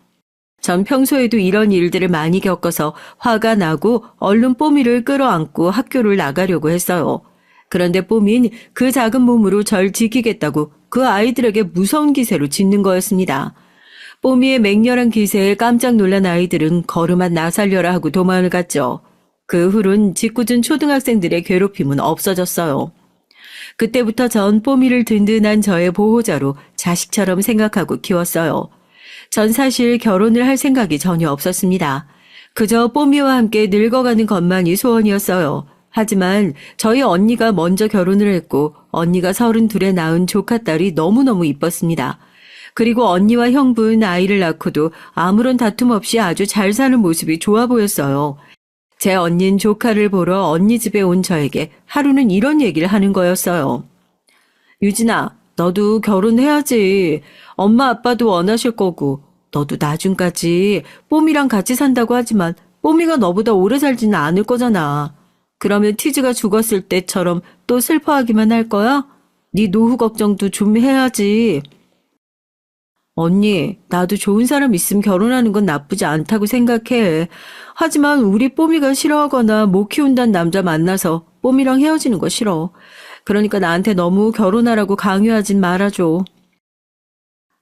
전 평소에도 이런 일들을 많이 겪어서 화가 나고 얼른 뽀미를 끌어안고 학교를 나가려고 했어요. 그런데 뽀민 그 작은 몸으로 절 지키겠다고 그 아이들에게 무서운 기세로 짖는 거였습니다. 뽀미의 맹렬한 기세에 깜짝 놀란 아이들은 걸음만 나살려라 하고 도망을 갔죠. 그 후론 짓궂은 초등학생들의 괴롭힘은 없어졌어요. 그때부터 전 뽀미를 든든한 저의 보호자로 자식처럼 생각하고 키웠어요. 전 사실 결혼을 할 생각이 전혀 없었습니다. 그저 뽀미와 함께 늙어가는 것만이 소원이었어요. 하지만 저희 언니가 먼저 결혼을 했고 언니가 32에 낳은 조카딸이 너무너무 이뻤습니다. 그리고 언니와 형부는 아이를 낳고도 아무런 다툼 없이 아주 잘 사는 모습이 좋아 보였어요. 제 언니는 조카를 보러 언니 집에 온 저에게 하루는 이런 얘기를 하는 거였어요. 유진아, 너도 결혼해야지. 엄마 아빠도 원하실 거고 너도 나중까지 뽀미랑 같이 산다고 하지만 뽀미가 너보다 오래 살지는 않을 거잖아. 그러면 티즈가 죽었을 때처럼 또 슬퍼하기만 할 거야? 네 노후 걱정도 좀 해야지. 언니, 나도 좋은 사람 있으면 결혼하는 건 나쁘지 않다고 생각해. 하지만 우리 뽀미가 싫어하거나 못 키운다는 남자 만나서 뽀미랑 헤어지는 거 싫어. 그러니까 나한테 너무 결혼하라고 강요하진 말아줘.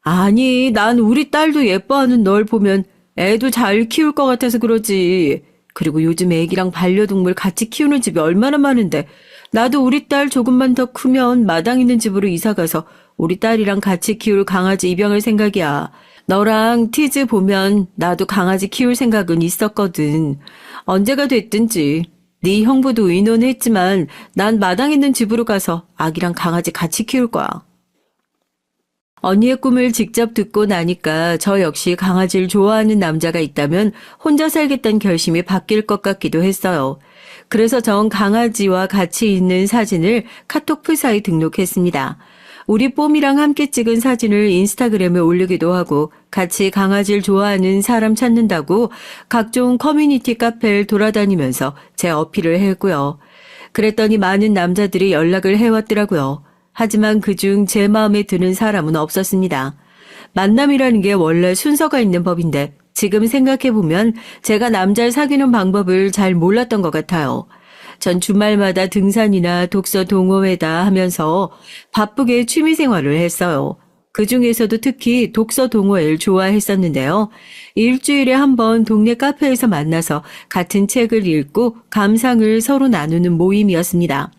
아니, 난 우리 딸도 예뻐하는 널 보면 애도 잘 키울 것 같아서 그러지. 그리고 요즘 애기랑 반려동물 같이 키우는 집이 얼마나 많은데 나도 우리 딸 조금만 더 크면 마당 있는 집으로 이사가서 우리 딸이랑 같이 키울 강아지 입양할 생각이야. 너랑 티즈 보면 나도 강아지 키울 생각은 있었거든. 언제가 됐든지. 네 형부도 의논했지만 난 마당 있는 집으로 가서 아기랑 강아지 같이 키울 거야. 언니의 꿈을 직접 듣고 나니까 저 역시 강아지를 좋아하는 남자가 있다면 혼자 살겠다는 결심이 바뀔 것 같기도 했어요. 그래서 전 강아지와 같이 있는 사진을 카톡 프사에 등록했습니다. 우리 뽐이랑 함께 찍은 사진을 인스타그램에 올리기도 하고 같이 강아지를 좋아하는 사람 찾는다고 각종 커뮤니티 카페를 돌아다니면서 제 어필을 했고요. 그랬더니 많은 남자들이 연락을 해왔더라고요. 하지만 그중 제 마음에 드는 사람은 없었습니다. 만남이라는 게 원래 순서가 있는 법인데 지금 생각해보면 제가 남자를 사귀는 방법을 잘 몰랐던 것 같아요. 전 주말마다 등산이나 독서 동호회다 하면서 바쁘게 취미생활을 했어요. 그중에서도 특히 독서 동호회를 좋아했었는데요. 일주일에 한 번 동네 카페에서 만나서 같은 책을 읽고 감상을 서로 나누는 모임이었습니다.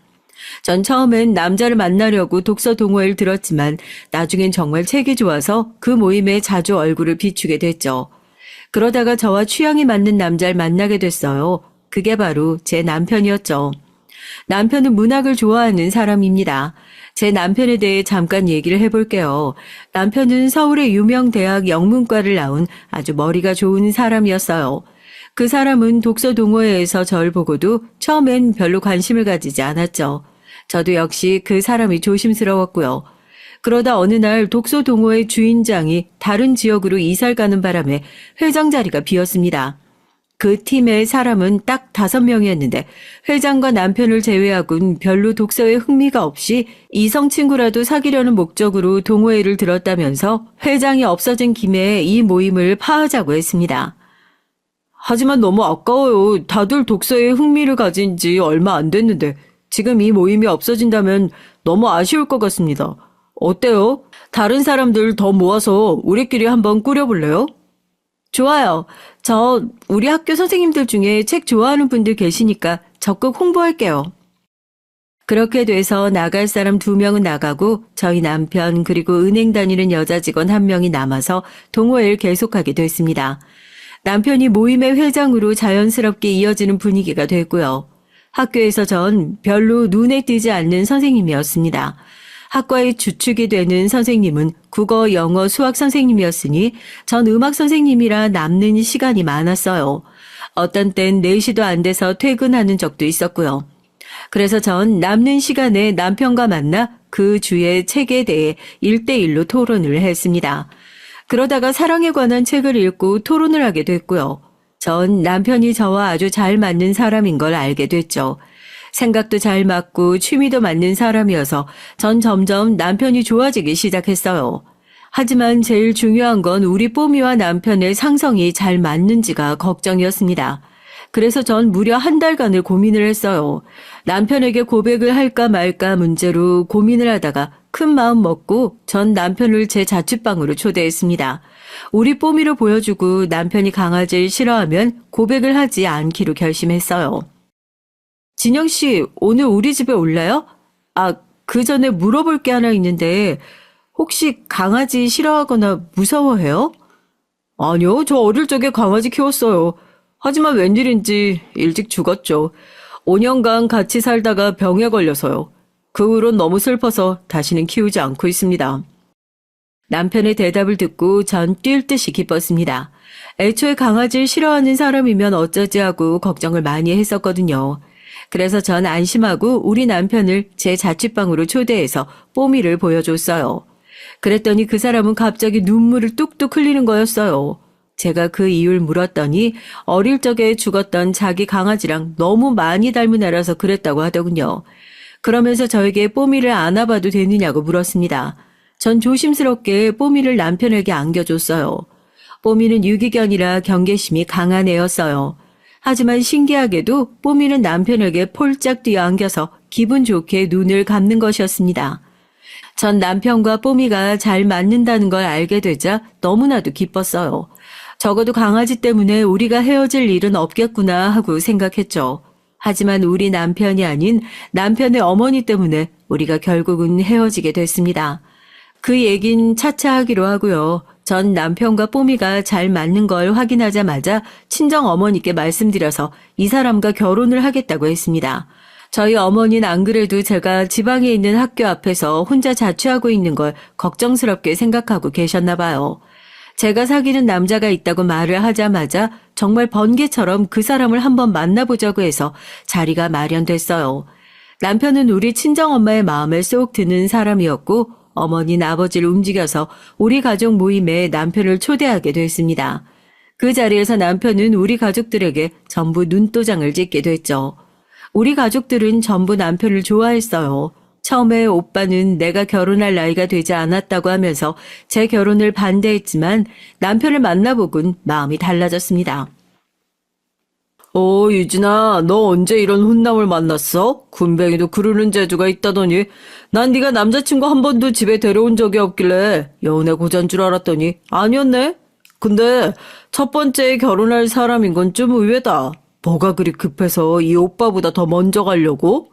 전 처음엔 남자를 만나려고 독서 동호회를 들었지만 나중엔 정말 책이 좋아서 그 모임에 자주 얼굴을 비추게 됐죠. 그러다가 저와 취향이 맞는 남자를 만나게 됐어요. 그게 바로 제 남편이었죠. 남편은 문학을 좋아하는 사람입니다. 제 남편에 대해 잠깐 얘기를 해볼게요. 남편은 서울의 유명 대학 영문과를 나온 아주 머리가 좋은 사람이었어요. 그 사람은 독서 동호회에서 저를 보고도 처음엔 별로 관심을 가지지 않았죠. 저도 역시 그 사람이 조심스러웠고요. 그러다 어느 날 독서 동호회 주인장이 다른 지역으로 이사를 가는 바람에 회장 자리가 비었습니다. 그 팀의 사람은 딱 5명이었는데 회장과 남편을 제외하고는 별로 독서에 흥미가 없이 이성 친구라도 사귀려는 목적으로 동호회를 들었다면서 회장이 없어진 김에 이 모임을 파하자고 했습니다. 하지만 너무 아까워요. 다들 독서에 흥미를 가진 지 얼마 안 됐는데 지금 이 모임이 없어진다면 너무 아쉬울 것 같습니다. 어때요? 다른 사람들 더 모아서 우리끼리 한번 꾸려볼래요? 좋아요. 우리 학교 선생님들 중에 책 좋아하는 분들 계시니까 적극 홍보할게요. 그렇게 돼서 나갈 사람 2명은 나가고 저희 남편 그리고 은행 다니는 여자 직원 1명이 남아서 동호회를 계속하게 됐습니다. 남편이 모임의 회장으로 자연스럽게 이어지는 분위기가 됐고요. 학교에서 전 별로 눈에 띄지 않는 선생님이었습니다. 학과의 주축이 되는 선생님은 국어, 영어, 수학 선생님이었으니 전 음악 선생님이라 남는 시간이 많았어요. 어떤 땐 4시도 안 돼서 퇴근하는 적도 있었고요. 그래서 전 남는 시간에 남편과 만나 그 주의 책에 대해 1대1로 토론을 했습니다. 그러다가 사랑에 관한 책을 읽고 토론을 하게 됐고요. 전 남편이 저와 아주 잘 맞는 사람인 걸 알게 됐죠. 생각도 잘 맞고 취미도 맞는 사람이어서 전 점점 남편이 좋아지기 시작했어요. 하지만 제일 중요한 건 우리 뽀미와 남편의 상성이 잘 맞는지가 걱정이었습니다. 그래서 전 무려 1달간을 고민을 했어요. 남편에게 고백을 할까 말까 문제로 고민을 하다가 큰 마음 먹고 전 남편을 제 자취방으로 초대했습니다. 우리 뽀미를 보여주고 남편이 강아지를 싫어하면 고백을 하지 않기로 결심했어요. 진영 씨, 오늘 우리 집에 올래요? 그 전에 물어볼 게 하나 있는데 혹시 강아지 싫어하거나 무서워해요? 아니요, 저 어릴 적에 강아지 키웠어요. 하지만 웬일인지 일찍 죽었죠. 5년간 같이 살다가 병에 걸려서요. 그 후론 너무 슬퍼서 다시는 키우지 않고 있습니다. 남편의 대답을 듣고 전 뛸 듯이 기뻤습니다. 애초에 강아지를 싫어하는 사람이면 어쩌지 하고 걱정을 많이 했었거든요. 그래서 전 안심하고 우리 남편을 제 자취방으로 초대해서 뽀미를 보여줬어요. 그랬더니 그 사람은 갑자기 눈물을 뚝뚝 흘리는 거였어요. 제가 그 이유를 물었더니 어릴 적에 죽었던 자기 강아지랑 너무 많이 닮은 애라서 그랬다고 하더군요. 그러면서 저에게 뽀미를 안아봐도 되느냐고 물었습니다. 전 조심스럽게 뽀미를 남편에게 안겨줬어요. 뽀미는 유기견이라 경계심이 강한 애였어요. 하지만 신기하게도 뽀미는 남편에게 폴짝 뛰어 안겨서 기분 좋게 눈을 감는 것이었습니다. 전 남편과 뽀미가 잘 맞는다는 걸 알게 되자 너무나도 기뻤어요. 적어도 강아지 때문에 우리가 헤어질 일은 없겠구나 하고 생각했죠. 하지만 우리 남편이 아닌 남편의 어머니 때문에 우리가 결국은 헤어지게 됐습니다. 그 얘긴 차차 하기로 하고요. 전 남편과 뽀미가 잘 맞는 걸 확인하자마자 친정 어머니께 말씀드려서 이 사람과 결혼을 하겠다고 했습니다. 저희 어머니는 안 그래도 제가 지방에 있는 학교 앞에서 혼자 자취하고 있는 걸 걱정스럽게 생각하고 계셨나 봐요. 제가 사귀는 남자가 있다고 말을 하자마자 정말 번개처럼 그 사람을 한번 만나보자고 해서 자리가 마련됐어요. 남편은 우리 친정엄마의 마음에 쏙 드는 사람이었고 어머니는 아버지를 움직여서 우리 가족 모임에 남편을 초대하게 됐습니다. 그 자리에서 남편은 우리 가족들에게 전부 눈도장을 찍게 됐죠. 우리 가족들은 전부 남편을 좋아했어요. 처음에 오빠는 내가 결혼할 나이가 되지 않았다고 하면서 제 결혼을 반대했지만 남편을 만나보곤 마음이 달라졌습니다. 유진아, 너 언제 이런 훈남을 만났어? 군뱅이도 그러는 재주가 있다더니 난 네가 남자친구 한 번도 집에 데려온 적이 없길래 연애 고자인 줄 알았더니 아니었네? 근데 첫 번째 결혼할 사람인 건 좀 의외다. 뭐가 그리 급해서 이 오빠보다 더 먼저 가려고?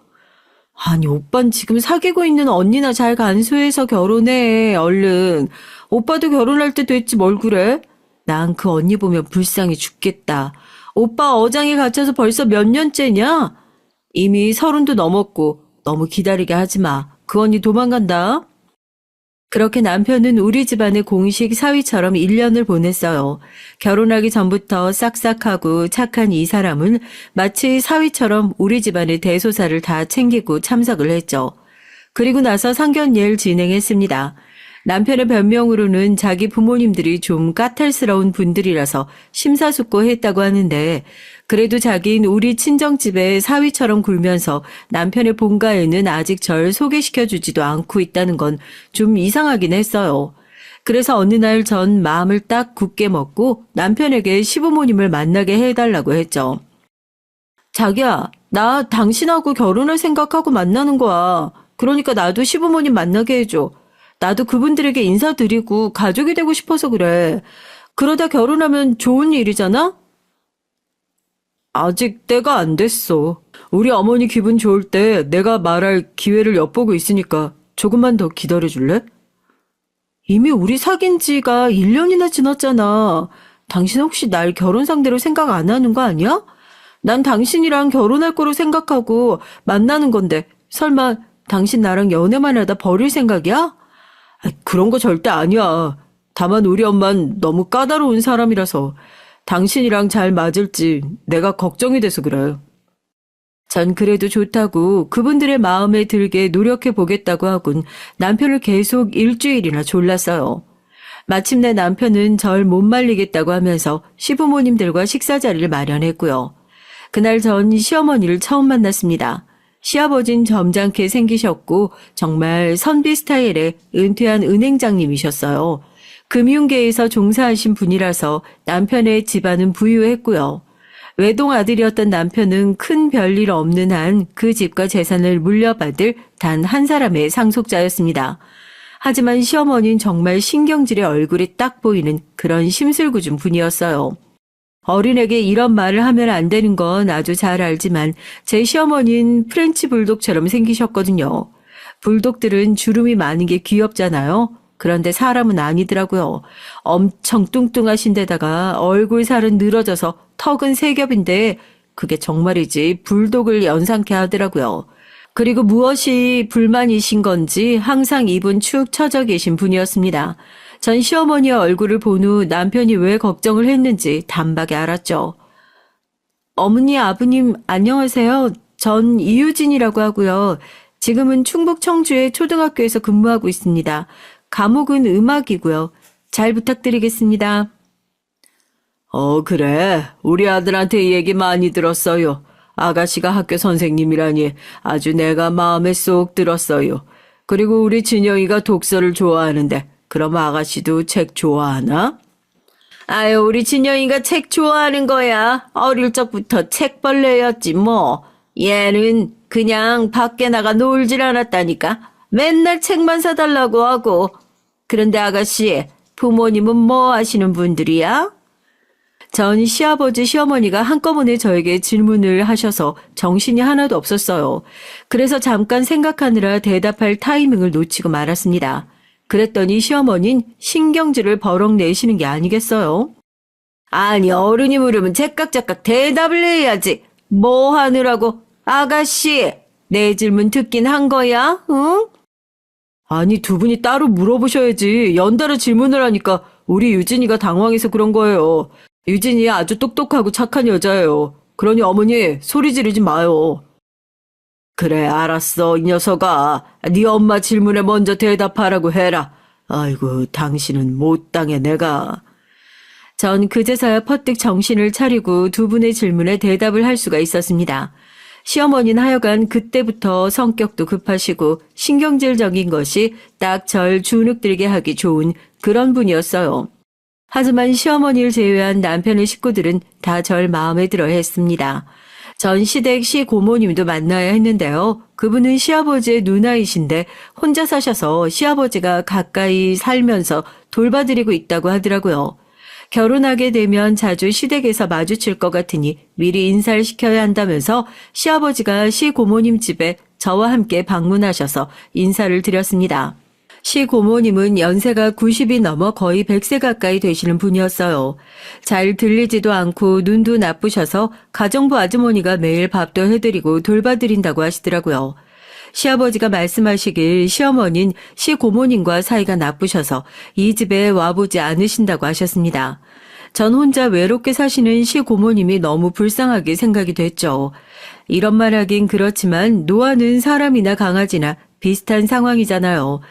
아니, 오빤 지금 사귀고 있는 언니나 잘 간수해서 결혼해, 얼른. 오빠도 결혼할 때 됐지 뭘 그래? 난 그 언니 보면 불쌍해 죽겠다. 오빠 어장에 갇혀서 벌써 몇 년째냐? 이미 30도 넘었고 너무 기다리게 하지 마. 그 언니 도망간다. 그렇게 남편은 우리 집안의 공식 사위처럼 1년을 보냈어요. 결혼하기 전부터 싹싹하고 착한 이 사람은 마치 사위처럼 우리 집안의 대소사를 다 챙기고 참석을 했죠. 그리고 나서 상견례를 진행했습니다. 남편의 변명으로는 자기 부모님들이 좀 까탈스러운 분들이라서 심사숙고했다고 하는데 그래도 자긴 우리 친정집에 사위처럼 굴면서 남편의 본가에는 아직 절 소개시켜주지도 않고 있다는 건 좀 이상하긴 했어요. 그래서 어느 날 전 마음을 딱 굳게 먹고 남편에게 시부모님을 만나게 해달라고 했죠. 자기야, 나 당신하고 결혼할 생각하고 만나는 거야. 그러니까 나도 시부모님 만나게 해줘. 나도 그분들에게 인사드리고 가족이 되고 싶어서 그래. 그러다 결혼하면 좋은 일이잖아? 아직 때가 안 됐어. 우리 어머니 기분 좋을 때 내가 말할 기회를 엿보고 있으니까 조금만 더 기다려줄래? 이미 우리 사귄 지가 1년이나 지났잖아. 당신 혹시 날 결혼 상대로 생각 안 하는 거 아니야? 난 당신이랑 결혼할 거로 생각하고 만나는 건데 설마 당신 나랑 연애만 하다 버릴 생각이야? 그런 거 절대 아니야. 다만 우리 엄만 너무 까다로운 사람이라서 당신이랑 잘 맞을지 내가 걱정이 돼서 그래. 전 그래도 좋다고 그분들의 마음에 들게 노력해 보겠다고 하곤 남편을 계속 일주일이나 졸랐어요. 마침내 남편은 절 못 말리겠다고 하면서 시부모님들과 식사 자리를 마련했고요. 그날 전 시어머니를 처음 만났습니다. 시아버진 점잖게 생기셨고 정말 선비 스타일의 은퇴한 은행장님이셨어요. 금융계에서 종사하신 분이라서 남편의 집안은 부유했고요. 외동 아들이었던 남편은 큰 별일 없는 한 그 집과 재산을 물려받을 단 한 사람의 상속자였습니다. 하지만 시어머니는 정말 신경질의 얼굴이 딱 보이는 그런 심술궂은 분이었어요. 어린에게 이런 말을 하면 안 되는 건 아주 잘 알지만 제 시어머니는 프렌치 불독처럼 생기셨거든요. 불독들은 주름이 많은 게 귀엽잖아요. 그런데 사람은 아니더라고요. 엄청 뚱뚱하신 데다가 얼굴 살은 늘어져서 턱은 세 겹인데 그게 정말이지 불독을 연상케 하더라고요. 그리고 무엇이 불만이신 건지 항상 입은 축 처져 계신 분이었습니다. 전 시어머니의 얼굴을 본 후 남편이 왜 걱정을 했는지 단박에 알았죠. 어머니, 아버님 안녕하세요. 전 이유진이라고 하고요. 지금은 충북 청주의 초등학교에서 근무하고 있습니다. 과목은 음악이고요. 잘 부탁드리겠습니다. 그래. 우리 아들한테 얘기 많이 들었어요. 아가씨가 학교 선생님이라니 아주 내가 마음에 쏙 들었어요. 그리고 우리 진영이가 독서를 좋아하는데 그럼 아가씨도 책 좋아하나? 아유, 우리 진영이가 책 좋아하는 거야. 어릴 적부터 책벌레였지 뭐. 얘는 그냥 밖에 나가 놀질 않았다니까. 맨날 책만 사달라고 하고. 그런데 아가씨, 부모님은 뭐 하시는 분들이야? 전 시아버지 시어머니가 한꺼번에 저에게 질문을 하셔서 정신이 하나도 없었어요. 그래서 잠깐 생각하느라 대답할 타이밍을 놓치고 말았습니다. 그랬더니 시어머니는 신경질을 버럭 내시는 게 아니겠어요? 아니, 어른이 물으면 제깍제깍 대답을 해야지. 뭐 하느라고? 아가씨, 내 질문 듣긴 한 거야? 응? 아니, 두 분이 따로 물어보셔야지. 연달아 질문을 하니까 우리 유진이가 당황해서 그런 거예요. 유진이 아주 똑똑하고 착한 여자예요. 그러니 어머니 소리 지르지 마요. 그래, 알았어, 이 녀석아. 네 엄마 질문에 먼저 대답하라고 해라. 아이고, 당신은 못당해, 내가. 전 그제서야 퍼뜩 정신을 차리고 두 분의 질문에 대답을 할 수가 있었습니다. 시어머니는 하여간 그때부터 성격도 급하시고 신경질적인 것이 딱 절 주눅들게 하기 좋은 그런 분이었어요. 하지만 시어머니를 제외한 남편의 식구들은 다 절 마음에 들어 했습니다. 전 시댁 시고모님도 만나야 했는데요. 그분은 시아버지의 누나이신데 혼자 사셔서 시아버지가 가까이 살면서 돌봐드리고 있다고 하더라고요. 결혼하게 되면 자주 시댁에서 마주칠 것 같으니 미리 인사를 시켜야 한다면서 시아버지가 시고모님 집에 저와 함께 방문하셔서 인사를 드렸습니다. 시고모님은 연세가 90이 넘어 거의 100세 가까이 되시는 분이었어요. 잘 들리지도 않고 눈도 나쁘셔서 가정부 아주머니가 매일 밥도 해드리고 돌봐드린다고 하시더라고요. 시아버지가 말씀하시길 시어머니는 시고모님과 사이가 나쁘셔서 이 집에 와보지 않으신다고 하셨습니다. 전 혼자 외롭게 사시는 시고모님이 너무 불쌍하게 생각이 됐죠. 이런 말 하긴 그렇지만 노아는 사람이나 강아지나 비슷한 상황이잖아요.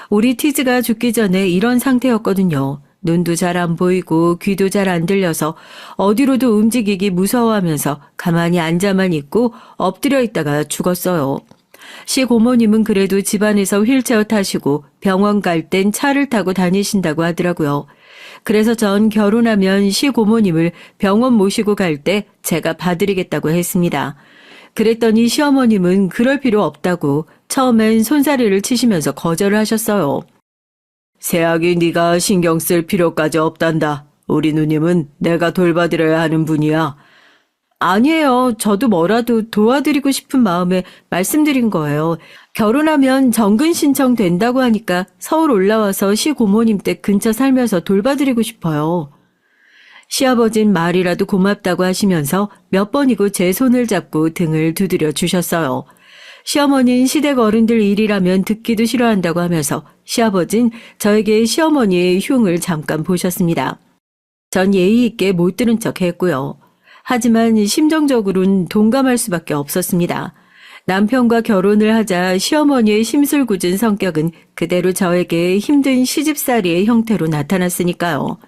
우리 티즈가 죽기 전에 이런 상태였거든요. 눈도 잘 안 보이고 귀도 잘 안 들려서 어디로도 움직이기 무서워하면서 가만히 앉아만 있고 엎드려 있다가 죽었어요. 시고모님은 그래도 집안에서 휠체어 타시고 병원 갈 땐 차를 타고 다니신다고 하더라고요. 그래서 전 결혼하면 시고모님을 병원 모시고 갈 때 제가 봐드리겠다고 했습니다. 그랬더니 시어머님은 그럴 필요 없다고 처음엔 손사래를 치시면서 거절을 하셨어요. 새아기 네가 신경 쓸 필요까지 없단다. 우리 누님은 내가 돌봐드려야 하는 분이야. 아니에요. 저도 뭐라도 도와드리고 싶은 마음에 말씀드린 거예요. 결혼하면 정근 신청 된다고 하니까 서울 올라와서 시고모님 댁 근처 살면서 돌봐드리고 싶어요. 시아버진 말이라도 고맙다고 하시면서 몇 번이고 제 손을 잡고 등을 두드려 주셨어요. 시어머니는 시댁 어른들 일이라면 듣기도 싫어한다고 하면서 시아버진 저에게 시어머니의 흉을 잠깐 보셨습니다. 전 예의 있게 못 들은 척 했고요. 하지만 심정적으로는 동감할 수밖에 없었습니다. 남편과 결혼을 하자 시어머니의 심술궂은 성격은 그대로 저에게 힘든 시집살이의 형태로 나타났으니까요.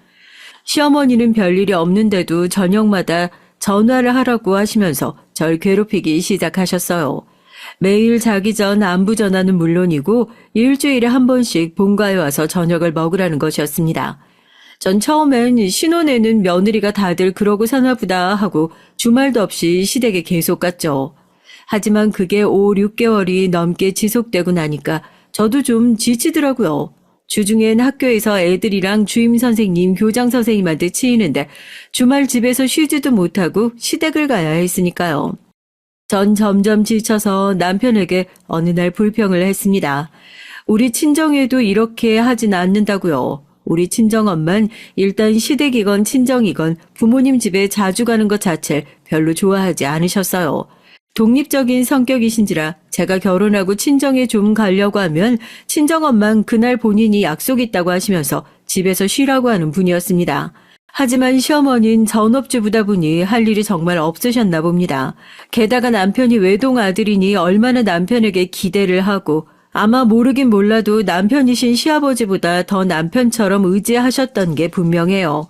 시어머니는 별일이 없는데도 저녁마다 전화를 하라고 하시면서 절 괴롭히기 시작하셨어요. 매일 자기 전 안부 전화는 물론이고 일주일에 한 번씩 본가에 와서 저녁을 먹으라는 것이었습니다. 전 처음엔 신혼에는 며느리가 다들 그러고 사나 보다 하고 주말도 없이 시댁에 계속 갔죠. 하지만 그게 5, 6개월이 넘게 지속되고 나니까 저도 좀 지치더라고요. 주중엔 학교에서 애들이랑 주임 선생님, 교장 선생님한테 치이는데 주말 집에서 쉬지도 못하고 시댁을 가야 했으니까요. 전 점점 지쳐서 남편에게 어느 날 불평을 했습니다. 우리 친정에도 이렇게 하진 않는다고요. 우리 친정엄만 일단 시댁이건 친정이건 부모님 집에 자주 가는 것 자체를 별로 좋아하지 않으셨어요. 독립적인 성격이신지라 제가 결혼하고 친정에 좀 가려고 하면 친정엄만 그날 본인이 약속 있다고 하시면서 집에서 쉬라고 하는 분이었습니다. 하지만 시어머니는 전업주부다 보니 할 일이 정말 없으셨나 봅니다. 게다가 남편이 외동 아들이니 얼마나 남편에게 기대를 하고 아마 모르긴 몰라도 남편이신 시아버지보다 더 남편처럼 의지하셨던 게 분명해요.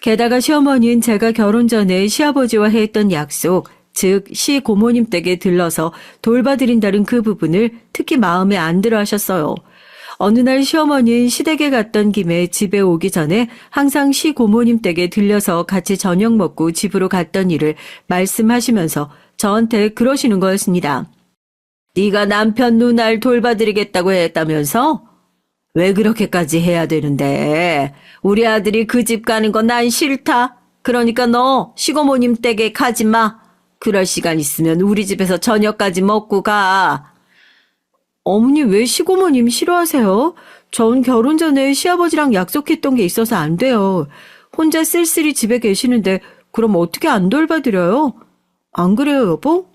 게다가 시어머니는 제가 결혼 전에 시아버지와 했던 약속, 즉 시고모님 댁에 들러서 돌봐드린다는 그 부분을 특히 마음에 안 들어 하셨어요. 어느 날 시어머니는 시댁에 갔던 김에 집에 오기 전에 항상 시고모님 댁에 들려서 같이 저녁 먹고 집으로 갔던 일을 말씀하시면서 저한테 그러시는 거였습니다. 네가 남편 누나를 돌봐드리겠다고 했다면서? 왜 그렇게까지 해야 되는데? 우리 아들이 그 집 가는 건 난 싫다. 그러니까 너 시고모님 댁에 가지 마. 그럴 시간 있으면 우리 집에서 저녁까지 먹고 가. 어머니 왜 시고모님 싫어하세요? 전 결혼 전에 시아버지랑 약속했던 게 있어서 안 돼요. 혼자 쓸쓸히 집에 계시는데 그럼 어떻게 안 돌봐드려요? 안 그래요, 여보?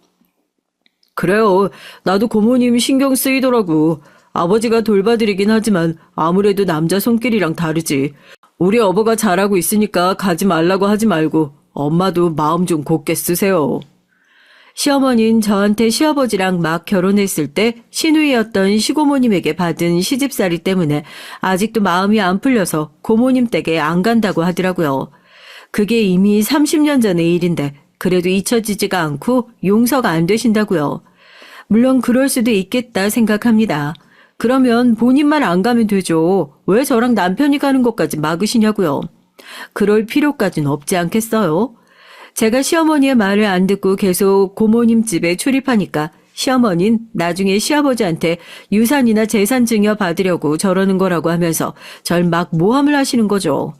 그래요. 나도 고모님 신경 쓰이더라고. 아버지가 돌봐드리긴 하지만 아무래도 남자 손길이랑 다르지. 우리 여보가 잘하고 있으니까 가지 말라고 하지 말고 엄마도 마음 좀 곧게 쓰세요. 시어머니는 저한테 시아버지랑 막 결혼했을 때 시누이였던 시고모님에게 받은 시집살이 때문에 아직도 마음이 안 풀려서 고모님 댁에 안 간다고 하더라고요. 그게 이미 30년 전의 일인데 그래도 잊혀지지가 않고 용서가 안 되신다고요. 물론 그럴 수도 있겠다 생각합니다. 그러면 본인만 안 가면 되죠. 왜 저랑 남편이 가는 것까지 막으시냐고요. 그럴 필요까지는 없지 않겠어요? 제가 시어머니의 말을 안 듣고 계속 고모님 집에 출입하니까 시어머니는 나중에 시아버지한테 유산이나 재산 증여 받으려고 저러는 거라고 하면서 절 막 모함을 하시는 거죠.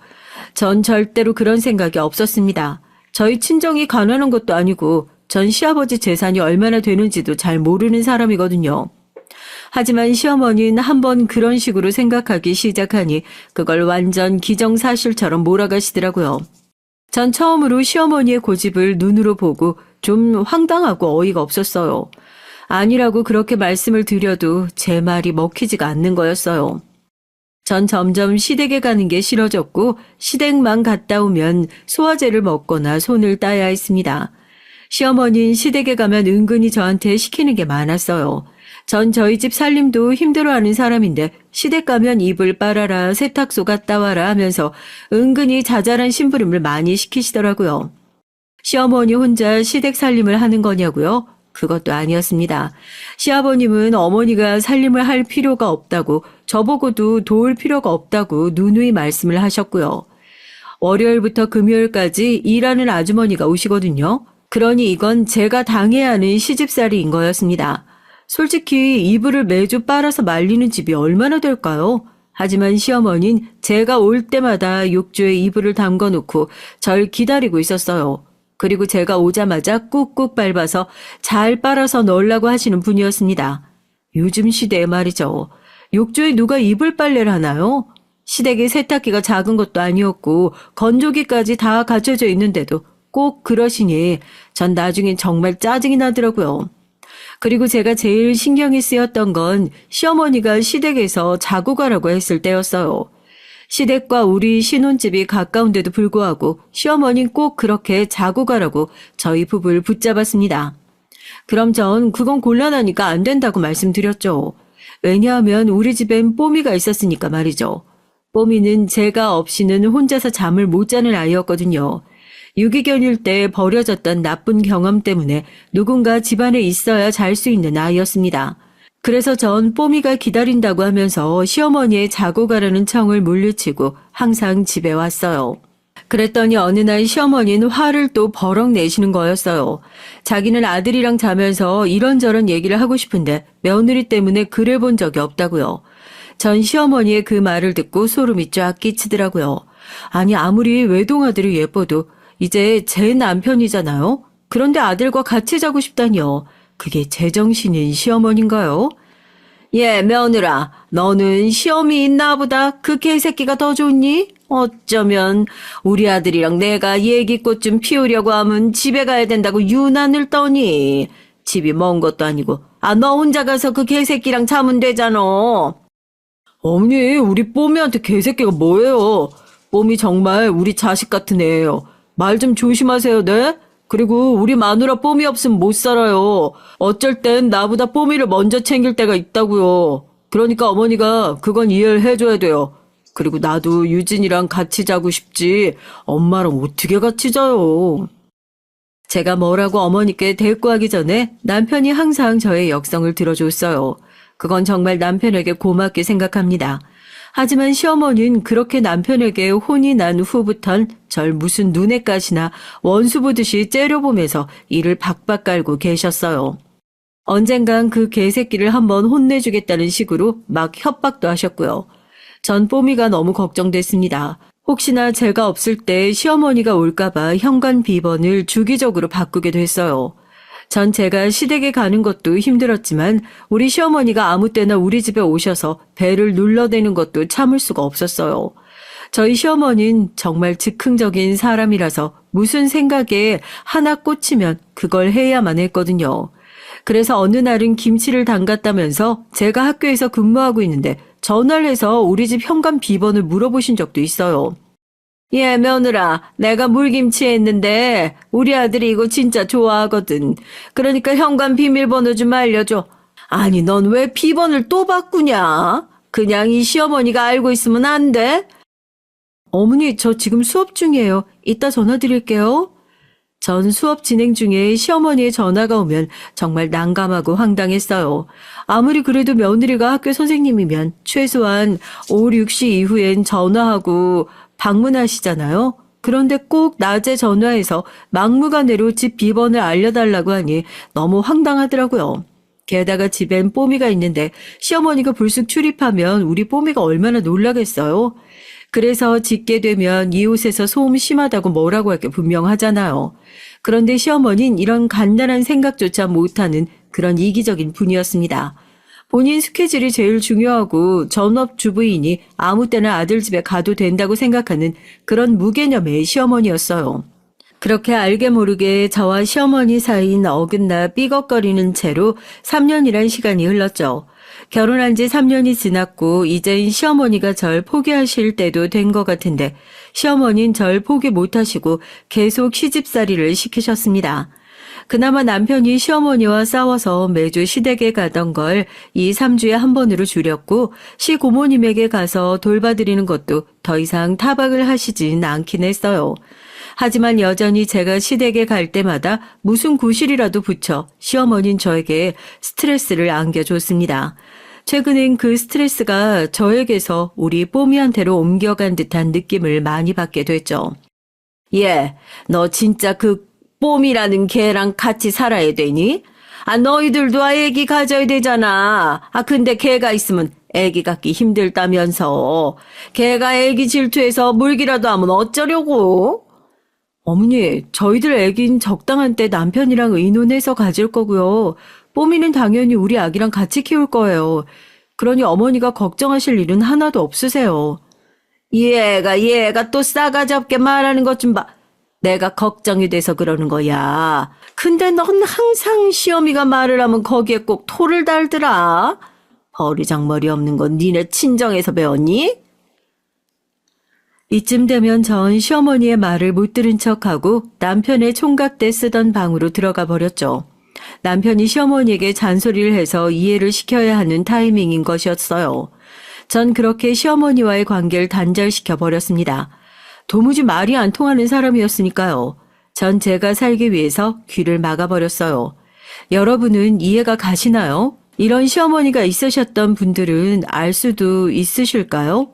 전 절대로 그런 생각이 없었습니다. 저희 친정이 가난한 것도 아니고 전 시아버지 재산이 얼마나 되는지도 잘 모르는 사람이거든요. 하지만 시어머니는 한번 그런 식으로 생각하기 시작하니 그걸 완전 기정사실처럼 몰아가시더라고요. 전 처음으로 시어머니의 고집을 눈으로 보고 좀 황당하고 어이가 없었어요. 아니라고 그렇게 말씀을 드려도 제 말이 먹히지가 않는 거였어요. 전 점점 시댁에 가는 게 싫어졌고 시댁만 갔다 오면 소화제를 먹거나 손을 따야 했습니다. 시어머니는 시댁에 가면 은근히 저한테 시키는 게 많았어요. 전 저희 집 살림도 힘들어하는 사람인데 시댁 가면 이불 빨아라, 세탁소 갔다 와라 하면서 은근히 자잘한 심부름을 많이 시키시더라고요. 시어머니 혼자 시댁 살림을 하는 거냐고요? 그것도 아니었습니다. 시아버님은 어머니가 살림을 할 필요가 없다고 저보고도 도울 필요가 없다고 누누이 말씀을 하셨고요. 월요일부터 금요일까지 일하는 아주머니가 오시거든요. 그러니 이건 제가 당해야 하는 시집살이인 거였습니다. 솔직히 이불을 매주 빨아서 말리는 집이 얼마나 될까요? 하지만 시어머니는 제가 올 때마다 욕조에 이불을 담궈놓고 절 기다리고 있었어요. 그리고 제가 오자마자 꾹꾹 밟아서 잘 빨아서 넣으려고 하시는 분이었습니다. 요즘 시대에 말이죠. 욕조에 누가 이불 빨래를 하나요? 시댁에 세탁기가 작은 것도 아니었고 건조기까지 다 갖춰져 있는데도 꼭 그러시니 전 나중엔 정말 짜증이 나더라고요. 그리고 제가 제일 신경이 쓰였던 건 시어머니가 시댁에서 자고 가라고 했을 때였어요. 시댁과 우리 신혼집이 가까운데도 불구하고 시어머니는 꼭 그렇게 자고 가라고 저희 부부를 붙잡았습니다. 그럼 전 그건 곤란하니까 안 된다고 말씀드렸죠. 왜냐하면 우리 집엔 뽀미가 있었으니까 말이죠. 뽀미는 제가 없이는 혼자서 잠을 못 자는 아이였거든요. 유기견일 때 버려졌던 나쁜 경험 때문에 누군가 집안에 있어야 잘 수 있는 아이였습니다. 그래서 전 뽀미가 기다린다고 하면서 시어머니의 자고 가라는 청을 물리치고 항상 집에 왔어요. 그랬더니 어느 날 시어머니는 화를 또 버럭 내시는 거였어요. 자기는 아들이랑 자면서 이런저런 얘기를 하고 싶은데 며느리 때문에 그래 본 적이 없다고요. 전 시어머니의 그 말을 듣고 소름이 쫙 끼치더라고요. 아니 아무리 외동아들이 예뻐도 이제 제 남편이잖아요. 그런데 아들과 같이 자고 싶다니요. 그게 제정신인 시어머니인가요? 예, 며느라, 너는 시험이 있나 보다. 그 개새끼가 더 좋니? 어쩌면 우리 아들이랑 내가 얘기꽃 좀 피우려고 하면 집에 가야 된다고 유난을 떠니. 집이 먼 것도 아니고. 아, 너 혼자 가서 그 개새끼랑 자면 되잖아. 어머니, 우리 뽀미한테 개새끼가 뭐예요? 뽀미 정말 우리 자식 같은 애예요. 말 좀 조심하세요, 네? 그리고 우리 마누라 뽀미 없으면 못 살아요. 어쩔 땐 나보다 뽀미를 먼저 챙길 때가 있다고요. 그러니까 어머니가 그건 이해를 해줘야 돼요. 그리고 나도 유진이랑 같이 자고 싶지. 엄마랑 어떻게 같이 자요? 제가 뭐라고 어머니께 대꾸하기 전에 남편이 항상 저의 역성을 들어줬어요. 그건 정말 남편에게 고맙게 생각합니다. 하지만 시어머니는 그렇게 남편에게 혼이 난 후부턴 절 무슨 눈에 가시나 원수 보듯이 째려보면서 이를 박박 깔고 계셨어요. 언젠간 그 개새끼를 한번 혼내주겠다는 식으로 막 협박도 하셨고요. 전 뽀미가 너무 걱정됐습니다. 혹시나 제가 없을 때 시어머니가 올까봐 현관 비번을 주기적으로 바꾸게 됐어요. 전 제가 시댁에 가는 것도 힘들었지만 우리 시어머니가 아무 때나 우리 집에 오셔서 벨을 눌러대는 것도 참을 수가 없었어요. 저희 시어머니는 정말 즉흥적인 사람이라서 무슨 생각에 하나 꽂히면 그걸 해야만 했거든요. 그래서 어느 날은 김치를 담갔다면서 제가 학교에서 근무하고 있는데 전화를 해서 우리 집 현관 비번을 물어보신 적도 있어요. 예, 며느라, 내가 물김치 했는데 우리 아들이 이거 진짜 좋아하거든. 그러니까 현관 비밀번호 좀 알려줘. 아니, 넌 왜 비번을 또 바꾸냐? 그냥 이 시어머니가 알고 있으면 안 돼? 어머니, 저 지금 수업 중이에요. 이따 전화 드릴게요. 전 수업 진행 중에 시어머니의 전화가 오면 정말 난감하고 황당했어요. 아무리 그래도 며느리가 학교 선생님이면 최소한 5, 6시 이후엔 전화하고 방문하시잖아요. 그런데 꼭 낮에 전화해서 막무가내로 집 비번을 알려달라고 하니 너무 황당하더라고요. 게다가 집엔 뽀미가 있는데 시어머니가 불쑥 출입하면 우리 뽀미가 얼마나 놀라겠어요. 그래서 짖게 되면 이웃에서 소음 심하다고 뭐라고 할 게 분명하잖아요. 그런데 시어머니는 이런 간단한 생각조차 못하는 그런 이기적인 분이었습니다. 본인 스케줄이 제일 중요하고 전업주부이니 아무 때나 아들 집에 가도 된다고 생각하는 그런 무개념의 시어머니였어요. 그렇게 알게 모르게 저와 시어머니 사이인 어긋나 삐걱거리는 채로 3년이란 시간이 흘렀죠. 결혼한 지 3년이 지났고 이젠 시어머니가 절 포기하실 때도 된 것 같은데 시어머니는 절 포기 못하시고 계속 시집살이를 시키셨습니다. 그나마 남편이 시어머니와 싸워서 매주 시댁에 가던 걸 2, 3주에 한 번으로 줄였고 시고모님에게 가서 돌봐드리는 것도 더 이상 타박을 하시진 않긴 했어요. 하지만 여전히 제가 시댁에 갈 때마다 무슨 구실이라도 붙여 시어머니는 저에게 스트레스를 안겨줬습니다. 최근엔 그 스트레스가 저에게서 우리 뽀미한테로 옮겨간 듯한 느낌을 많이 받게 됐죠. 예, 너 진짜 그 뽀미라는 걔랑 같이 살아야 되니? 아, 너희들도 애기 가져야 되잖아. 아, 근데 걔가 있으면 애기 갖기 힘들다면서. 걔가 애기 질투해서 물기라도 하면 어쩌려고? 어머니, 저희들 애긴 적당한 때 남편이랑 의논해서 가질 거고요. 뽀미는 당연히 우리 아기랑 같이 키울 거예요. 그러니 어머니가 걱정하실 일은 하나도 없으세요. 얘가 또 싸가지 없게 말하는 것 좀 봐. 내가 걱정이 돼서 그러는 거야. 근데 넌 항상 시어미가 말을 하면 거기에 꼭 토를 달더라. 버리장머리 없는 건 니네 친정에서 배웠니? 이쯤 되면 전 시어머니의 말을 못 들은 척하고 남편의 총각대 쓰던 방으로 들어가 버렸죠. 남편이 시어머니에게 잔소리를 해서 이해를 시켜야 하는 타이밍인 것이었어요. 전 그렇게 시어머니와의 관계를 단절시켜 버렸습니다. 도무지 말이 안 통하는 사람이었으니까요. 전 제가 살기 위해서 귀를 막아버렸어요. 여러분은 이해가 가시나요? 이런 시어머니가 있으셨던 분들은 알 수도 있으실까요?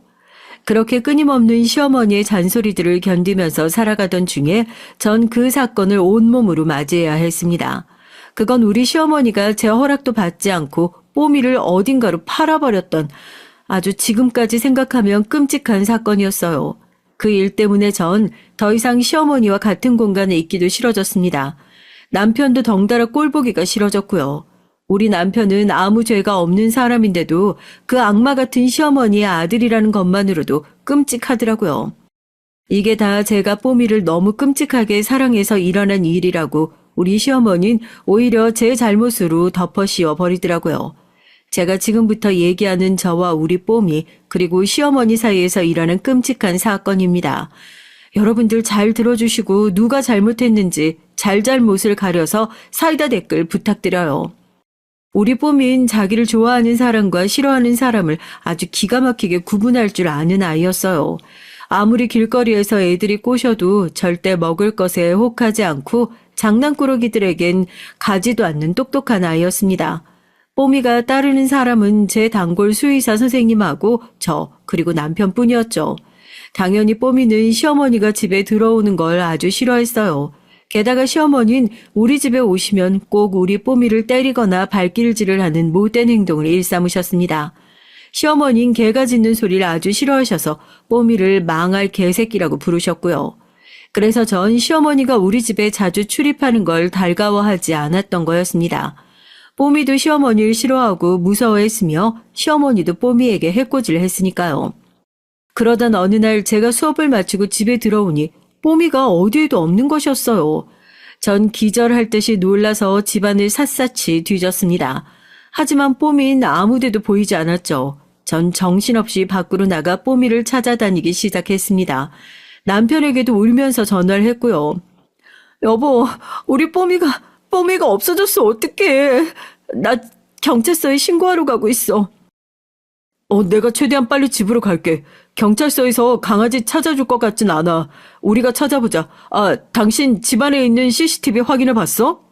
그렇게 끊임없는 시어머니의 잔소리들을 견디면서 살아가던 중에 전 그 사건을 온몸으로 맞이해야 했습니다. 그건 우리 시어머니가 제 허락도 받지 않고 뽀미를 어딘가로 팔아버렸던 아주 지금까지 생각하면 끔찍한 사건이었어요. 그 일 때문에 전 더 이상 시어머니와 같은 공간에 있기도 싫어졌습니다. 남편도 덩달아 꼴보기가 싫어졌고요. 우리 남편은 아무 죄가 없는 사람인데도 그 악마 같은 시어머니의 아들이라는 것만으로도 끔찍하더라고요. 이게 다 제가 뽀미를 너무 끔찍하게 사랑해서 일어난 일이라고 우리 시어머니는 오히려 제 잘못으로 덮어 씌워 버리더라고요. 제가 지금부터 얘기하는 저와 우리 뽀미 그리고 시어머니 사이에서 일어난 끔찍한 사건입니다. 여러분들 잘 들어주시고 누가 잘못했는지 잘잘못을 가려서 사이다 댓글 부탁드려요. 우리 뽀미는 자기를 좋아하는 사람과 싫어하는 사람을 아주 기가 막히게 구분할 줄 아는 아이였어요. 아무리 길거리에서 애들이 꼬셔도 절대 먹을 것에 혹하지 않고 장난꾸러기들에겐 가지도 않는 똑똑한 아이였습니다. 뽀미가 따르는 사람은 제 단골 수의사 선생님하고 저 그리고 남편뿐이었죠. 당연히 뽀미는 시어머니가 집에 들어오는 걸 아주 싫어했어요. 게다가 시어머니는 우리 집에 오시면 꼭 우리 뽀미를 때리거나 발길질을 하는 못된 행동을 일삼으셨습니다. 시어머니는 개가 짖는 소리를 아주 싫어하셔서 뽀미를 망할 개새끼라고 부르셨고요. 그래서 전 시어머니가 우리 집에 자주 출입하는 걸 달가워하지 않았던 거였습니다. 뽀미도 시어머니를 싫어하고 무서워했으며 시어머니도 뽀미에게 해코지를 했으니까요. 그러던 어느 날 제가 수업을 마치고 집에 들어오니 뽀미가 어디에도 없는 것이었어요. 전 기절할 듯이 놀라서 집안을 샅샅이 뒤졌습니다. 하지만 뽀미는 아무데도 보이지 않았죠. 전 정신없이 밖으로 나가 뽀미를 찾아다니기 시작했습니다. 남편에게도 울면서 전화를 했고요. 여보, 우리 뽀미가 없어졌어. 어떡해. 나 경찰서에 신고하러 가고 있어. 내가 최대한 빨리 집으로 갈게. 경찰서에서 강아지 찾아줄 것 같진 않아. 우리가 찾아보자. 당신 집안에 있는 CCTV 확인해 봤어?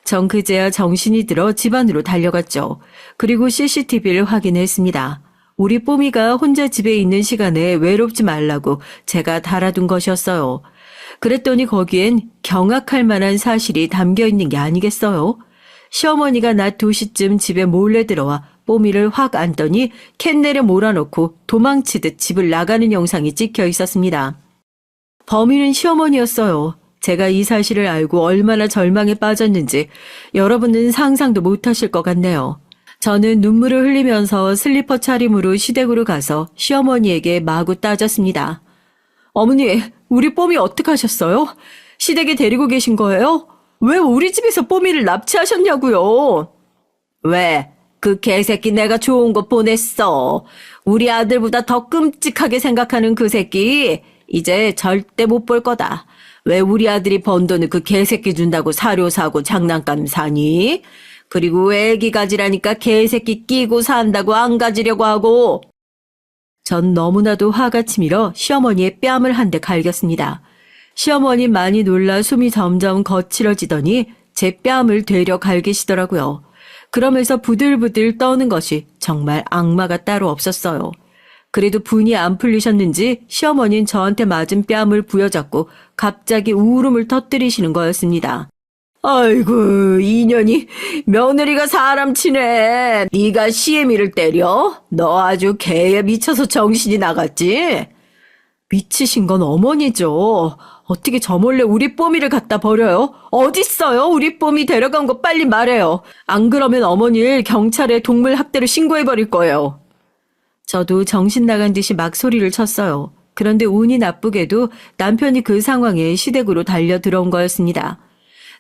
전 그제야 정신이 들어 집 안으로 달려갔죠. 그리고 CCTV를 확인했습니다. 우리 뽀미가 혼자 집에 있는 시간에 외롭지 말라고 제가 달아둔 것이었어요. 그랬더니 거기엔 경악할 만한 사실이 담겨 있는 게 아니겠어요? 시어머니가 낮 2시쯤 집에 몰래 들어와 뽀미를 확 안더니 캔넬에 몰아넣고 도망치듯 집을 나가는 영상이 찍혀 있었습니다. 범인은 시어머니였어요. 제가 이 사실을 알고 얼마나 절망에 빠졌는지 여러분은 상상도 못하실 것 같네요. 저는 눈물을 흘리면서 슬리퍼 차림으로 시댁으로 가서 시어머니에게 마구 따졌습니다. 어머니, 우리 뽀미 어떡하셨어요? 시댁에 데리고 계신 거예요? 왜 우리 집에서 뽀미를 납치하셨냐고요? 왜? 그 개새끼 내가 좋은 거 보냈어. 우리 아들보다 더 끔찍하게 생각하는 그 새끼 이제 절대 못 볼 거다. 왜 우리 아들이 번 돈을 그 개새끼 준다고 사료 사고 장난감 사니? 그리고 왜 애기 가지라니까 개새끼 끼고 산다고 안 가지려고 하고. 전 너무나도 화가 치밀어 시어머니의 뺨을 한 대 갈겼습니다. 시어머니 많이 놀라 숨이 점점 거칠어지더니 제 뺨을 되려 갈기시더라고요. 그러면서 부들부들 떠는 것이 정말 악마가 따로 없었어요. 그래도 분이 안 풀리셨는지 시어머니는 저한테 맞은 뺨을 부여잡고 갑자기 울음을 터뜨리시는 거였습니다. 아이고, 이년이 며느리가 사람 치네. 네가 시애미를 때려? 너 아주 개에 미쳐서 정신이 나갔지? 미치신 건 어머니죠. 어떻게 저 몰래 우리 뽀미를 갖다 버려요? 어딨어요? 우리 뽀미 데려간 거 빨리 말해요. 안 그러면 어머니를 경찰에 동물학대로 신고해버릴 거예요. 저도 정신 나간 듯이 막 소리를 쳤어요. 그런데 운이 나쁘게도 남편이 그 상황에 시댁으로 달려 들어온 거였습니다.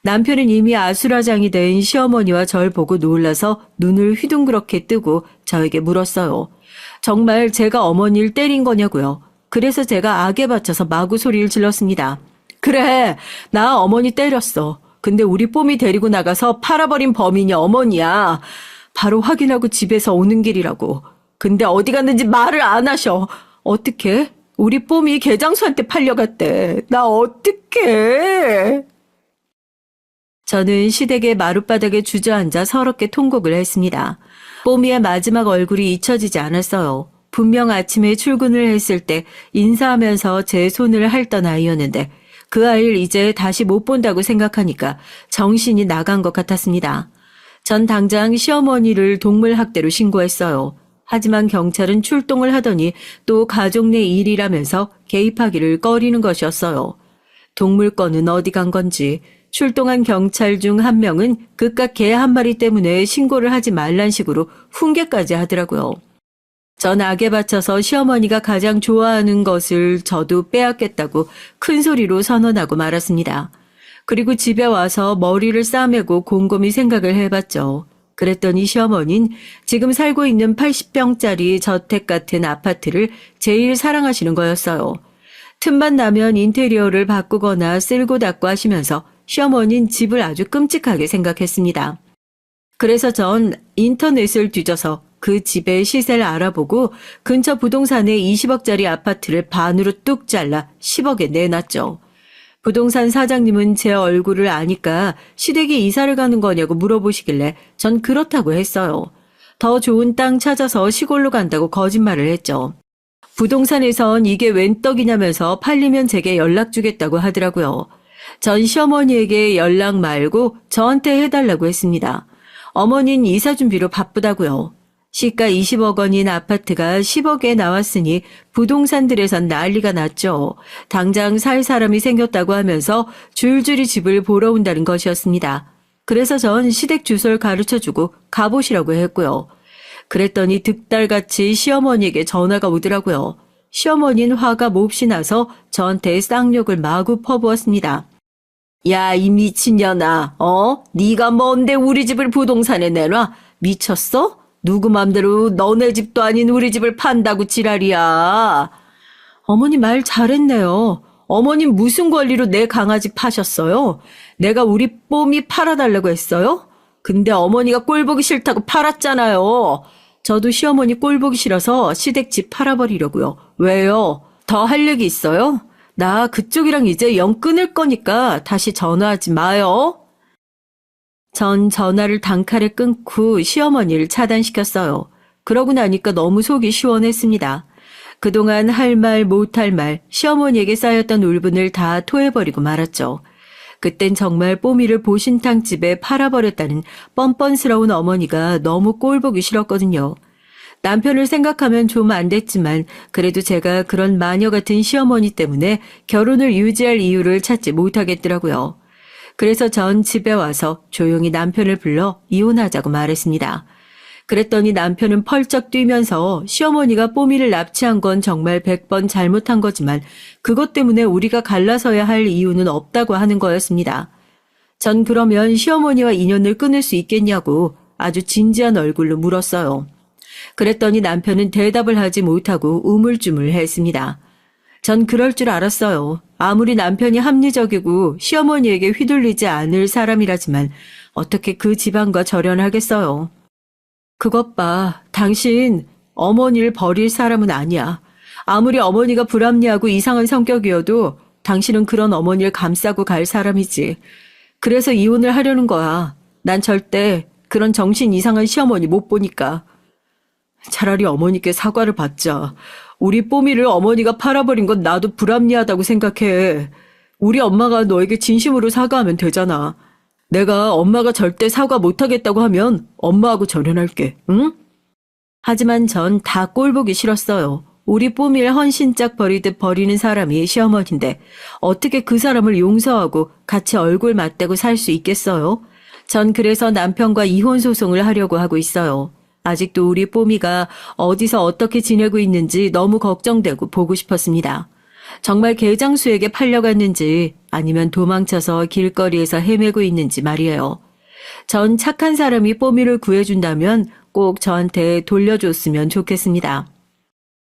남편은 이미 아수라장이 된 시어머니와 절 보고 놀라서 눈을 휘둥그렇게 뜨고 저에게 물었어요. 정말 제가 어머니를 때린 거냐고요. 그래서 제가 악에 받쳐서 마구 소리를 질렀습니다. 그래, 나 어머니 때렸어. 근데 우리 뽀미 데리고 나가서 팔아버린 범인이 어머니야. 바로 확인하고 집에서 오는 길이라고. 근데 어디 갔는지 말을 안 하셔. 어떡해? 우리 뽀미 개장수한테 팔려갔대. 나 어떡해? 저는 시댁의 마룻바닥에 주저앉아 서럽게 통곡을 했습니다. 뽀미의 마지막 얼굴이 잊혀지지 않았어요. 분명 아침에 출근을 했을 때 인사하면서 제 손을 핥던 아이였는데 그 아이를 이제 다시 못 본다고 생각하니까 정신이 나간 것 같았습니다. 전 당장 시어머니를 동물학대로 신고했어요. 하지만 경찰은 출동을 하더니 또 가족 내 일이라면서 개입하기를 꺼리는 것이었어요. 동물권은 어디 간 건지 출동한 경찰 중 한 명은 그깟 개 한 마리 때문에 신고를 하지 말란 식으로 훈계까지 하더라고요. 전 악에 받쳐서 시어머니가 가장 좋아하는 것을 저도 빼앗겠다고 큰 소리로 선언하고 말았습니다. 그리고 집에 와서 머리를 싸매고 곰곰이 생각을 해봤죠. 그랬더니 시어머니는 지금 살고 있는 80평짜리 저택 같은 아파트를 제일 사랑하시는 거였어요. 틈만 나면 인테리어를 바꾸거나 쓸고 닦고 하시면서 시어머니는 집을 아주 끔찍하게 생각했습니다. 그래서 전 인터넷을 뒤져서 그 집의 시세를 알아보고 근처 부동산에 20억짜리 아파트를 반으로 뚝 잘라 10억에 내놨죠. 부동산 사장님은 제 얼굴을 아니까 시댁에 이사를 가는 거냐고 물어보시길래 전 그렇다고 했어요. 더 좋은 땅 찾아서 시골로 간다고 거짓말을 했죠. 부동산에선 이게 웬 떡이냐면서 팔리면 제게 연락 주겠다고 하더라고요. 전 시어머니에게 연락 말고 저한테 해달라고 했습니다. 어머니는 이사 준비로 바쁘다고요. 시가 20억 원인 아파트가 10억에 나왔으니 부동산들에선 난리가 났죠. 당장 살 사람이 생겼다고 하면서 줄줄이 집을 보러 온다는 것이었습니다. 그래서 전 시댁 주소를 가르쳐주고 가보시라고 했고요. 그랬더니 득달같이 시어머니에게 전화가 오더라고요. 시어머니는 화가 몹시 나서 저한테 쌍욕을 마구 퍼부었습니다. 야, 이 미친년아, 네가 뭔데 우리 집을 부동산에 내놔? 미쳤어? 누구 맘대로 너네 집도 아닌 우리 집을 판다고 지랄이야. 어머니 말 잘했네요. 어머님 무슨 권리로 내 강아지 파셨어요? 내가 우리 뽀미 팔아달라고 했어요? 근데 어머니가 꼴보기 싫다고 팔았잖아요. 저도 시어머니 꼴보기 싫어서 시댁집 팔아버리려고요. 왜요? 더 할 얘기 있어요? 나 그쪽이랑 이제 영 끊을 거니까 다시 전화하지 마요. 전 전화를 단칼에 끊고 시어머니를 차단시켰어요. 그러고 나니까 너무 속이 시원했습니다. 그동안 할 말 못할 말 시어머니에게 쌓였던 울분을 다 토해버리고 말았죠. 그땐 정말 뽀미를 보신탕집에 팔아버렸다는 뻔뻔스러운 어머니가 너무 꼴보기 싫었거든요. 남편을 생각하면 좀 안 됐지만 그래도 제가 그런 마녀 같은 시어머니 때문에 결혼을 유지할 이유를 찾지 못하겠더라고요. 그래서 전 집에 와서 조용히 남편을 불러 이혼하자고 말했습니다. 그랬더니 남편은 펄쩍 뛰면서 시어머니가 뽀미를 납치한 건 정말 100번 잘못한 거지만 그것 때문에 우리가 갈라서야 할 이유는 없다고 하는 거였습니다. 전 그러면 시어머니와 인연을 끊을 수 있겠냐고 아주 진지한 얼굴로 물었어요. 그랬더니 남편은 대답을 하지 못하고 우물쭈물했습니다. 전 그럴 줄 알았어요. 아무리 남편이 합리적이고 시어머니에게 휘둘리지 않을 사람이라지만 어떻게 그 집안과 절연하겠어요. 그것 봐. 당신 어머니를 버릴 사람은 아니야. 아무리 어머니가 불합리하고 이상한 성격이어도 당신은 그런 어머니를 감싸고 갈 사람이지. 그래서 이혼을 하려는 거야. 난 절대 그런 정신 이상한 시어머니 못 보니까. 차라리 어머니께 사과를 받자. 우리 뽀미를 어머니가 팔아버린 건 나도 불합리하다고 생각해. 우리 엄마가 너에게 진심으로 사과하면 되잖아. 내가 엄마가 절대 사과 못하겠다고 하면 엄마하고 절연할게, 응? 하지만 전 다 꼴보기 싫었어요. 우리 뽀미를 헌신짝 버리듯 버리는 사람이 시어머니인데 어떻게 그 사람을 용서하고 같이 얼굴 맞대고 살 수 있겠어요? 전 그래서 남편과 이혼 소송을 하려고 하고 있어요. 아직도 우리 뽀미가 어디서 어떻게 지내고 있는지 너무 걱정되고 보고 싶었습니다. 정말 개장수에게 팔려갔는지 아니면 도망쳐서 길거리에서 헤매고 있는지 말이에요. 전 착한 사람이 뽀미를 구해준다면 꼭 저한테 돌려줬으면 좋겠습니다.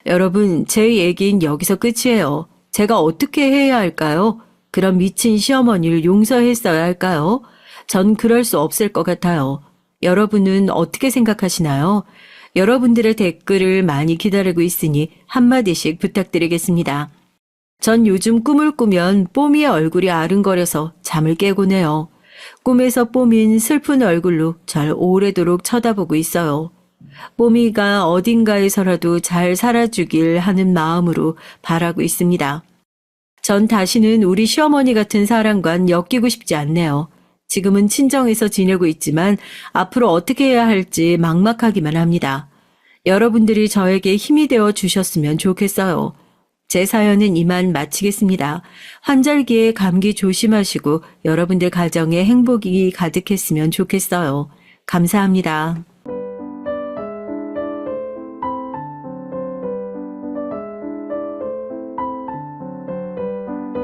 여러분, 제 얘기는 여기서 끝이에요. 제가 어떻게 해야 할까요? 그런 미친 시어머니를 용서했어야 할까요? 전 그럴 수 없을 것 같아요. 여러분은 어떻게 생각하시나요? 여러분들의 댓글을 많이 기다리고 있으니 한마디씩 부탁드리겠습니다. 전 요즘 꿈을 꾸면 뽀미의 얼굴이 아른거려서 잠을 깨곤 해요. 꿈에서 뽀미는 슬픈 얼굴로 절 오래도록 쳐다보고 있어요. 뽀미가 어딘가에서라도 잘 살아주길 하는 마음으로 바라고 있습니다. 전 다시는 우리 시어머니 같은 사람과는 엮이고 싶지 않네요. 지금은 친정에서 지내고 있지만 앞으로 어떻게 해야 할지 막막하기만 합니다. 여러분들이 저에게 힘이 되어 주셨으면 좋겠어요. 제 사연은 이만 마치겠습니다. 환절기에 감기 조심하시고 여러분들 가정에 행복이 가득했으면 좋겠어요. 감사합니다.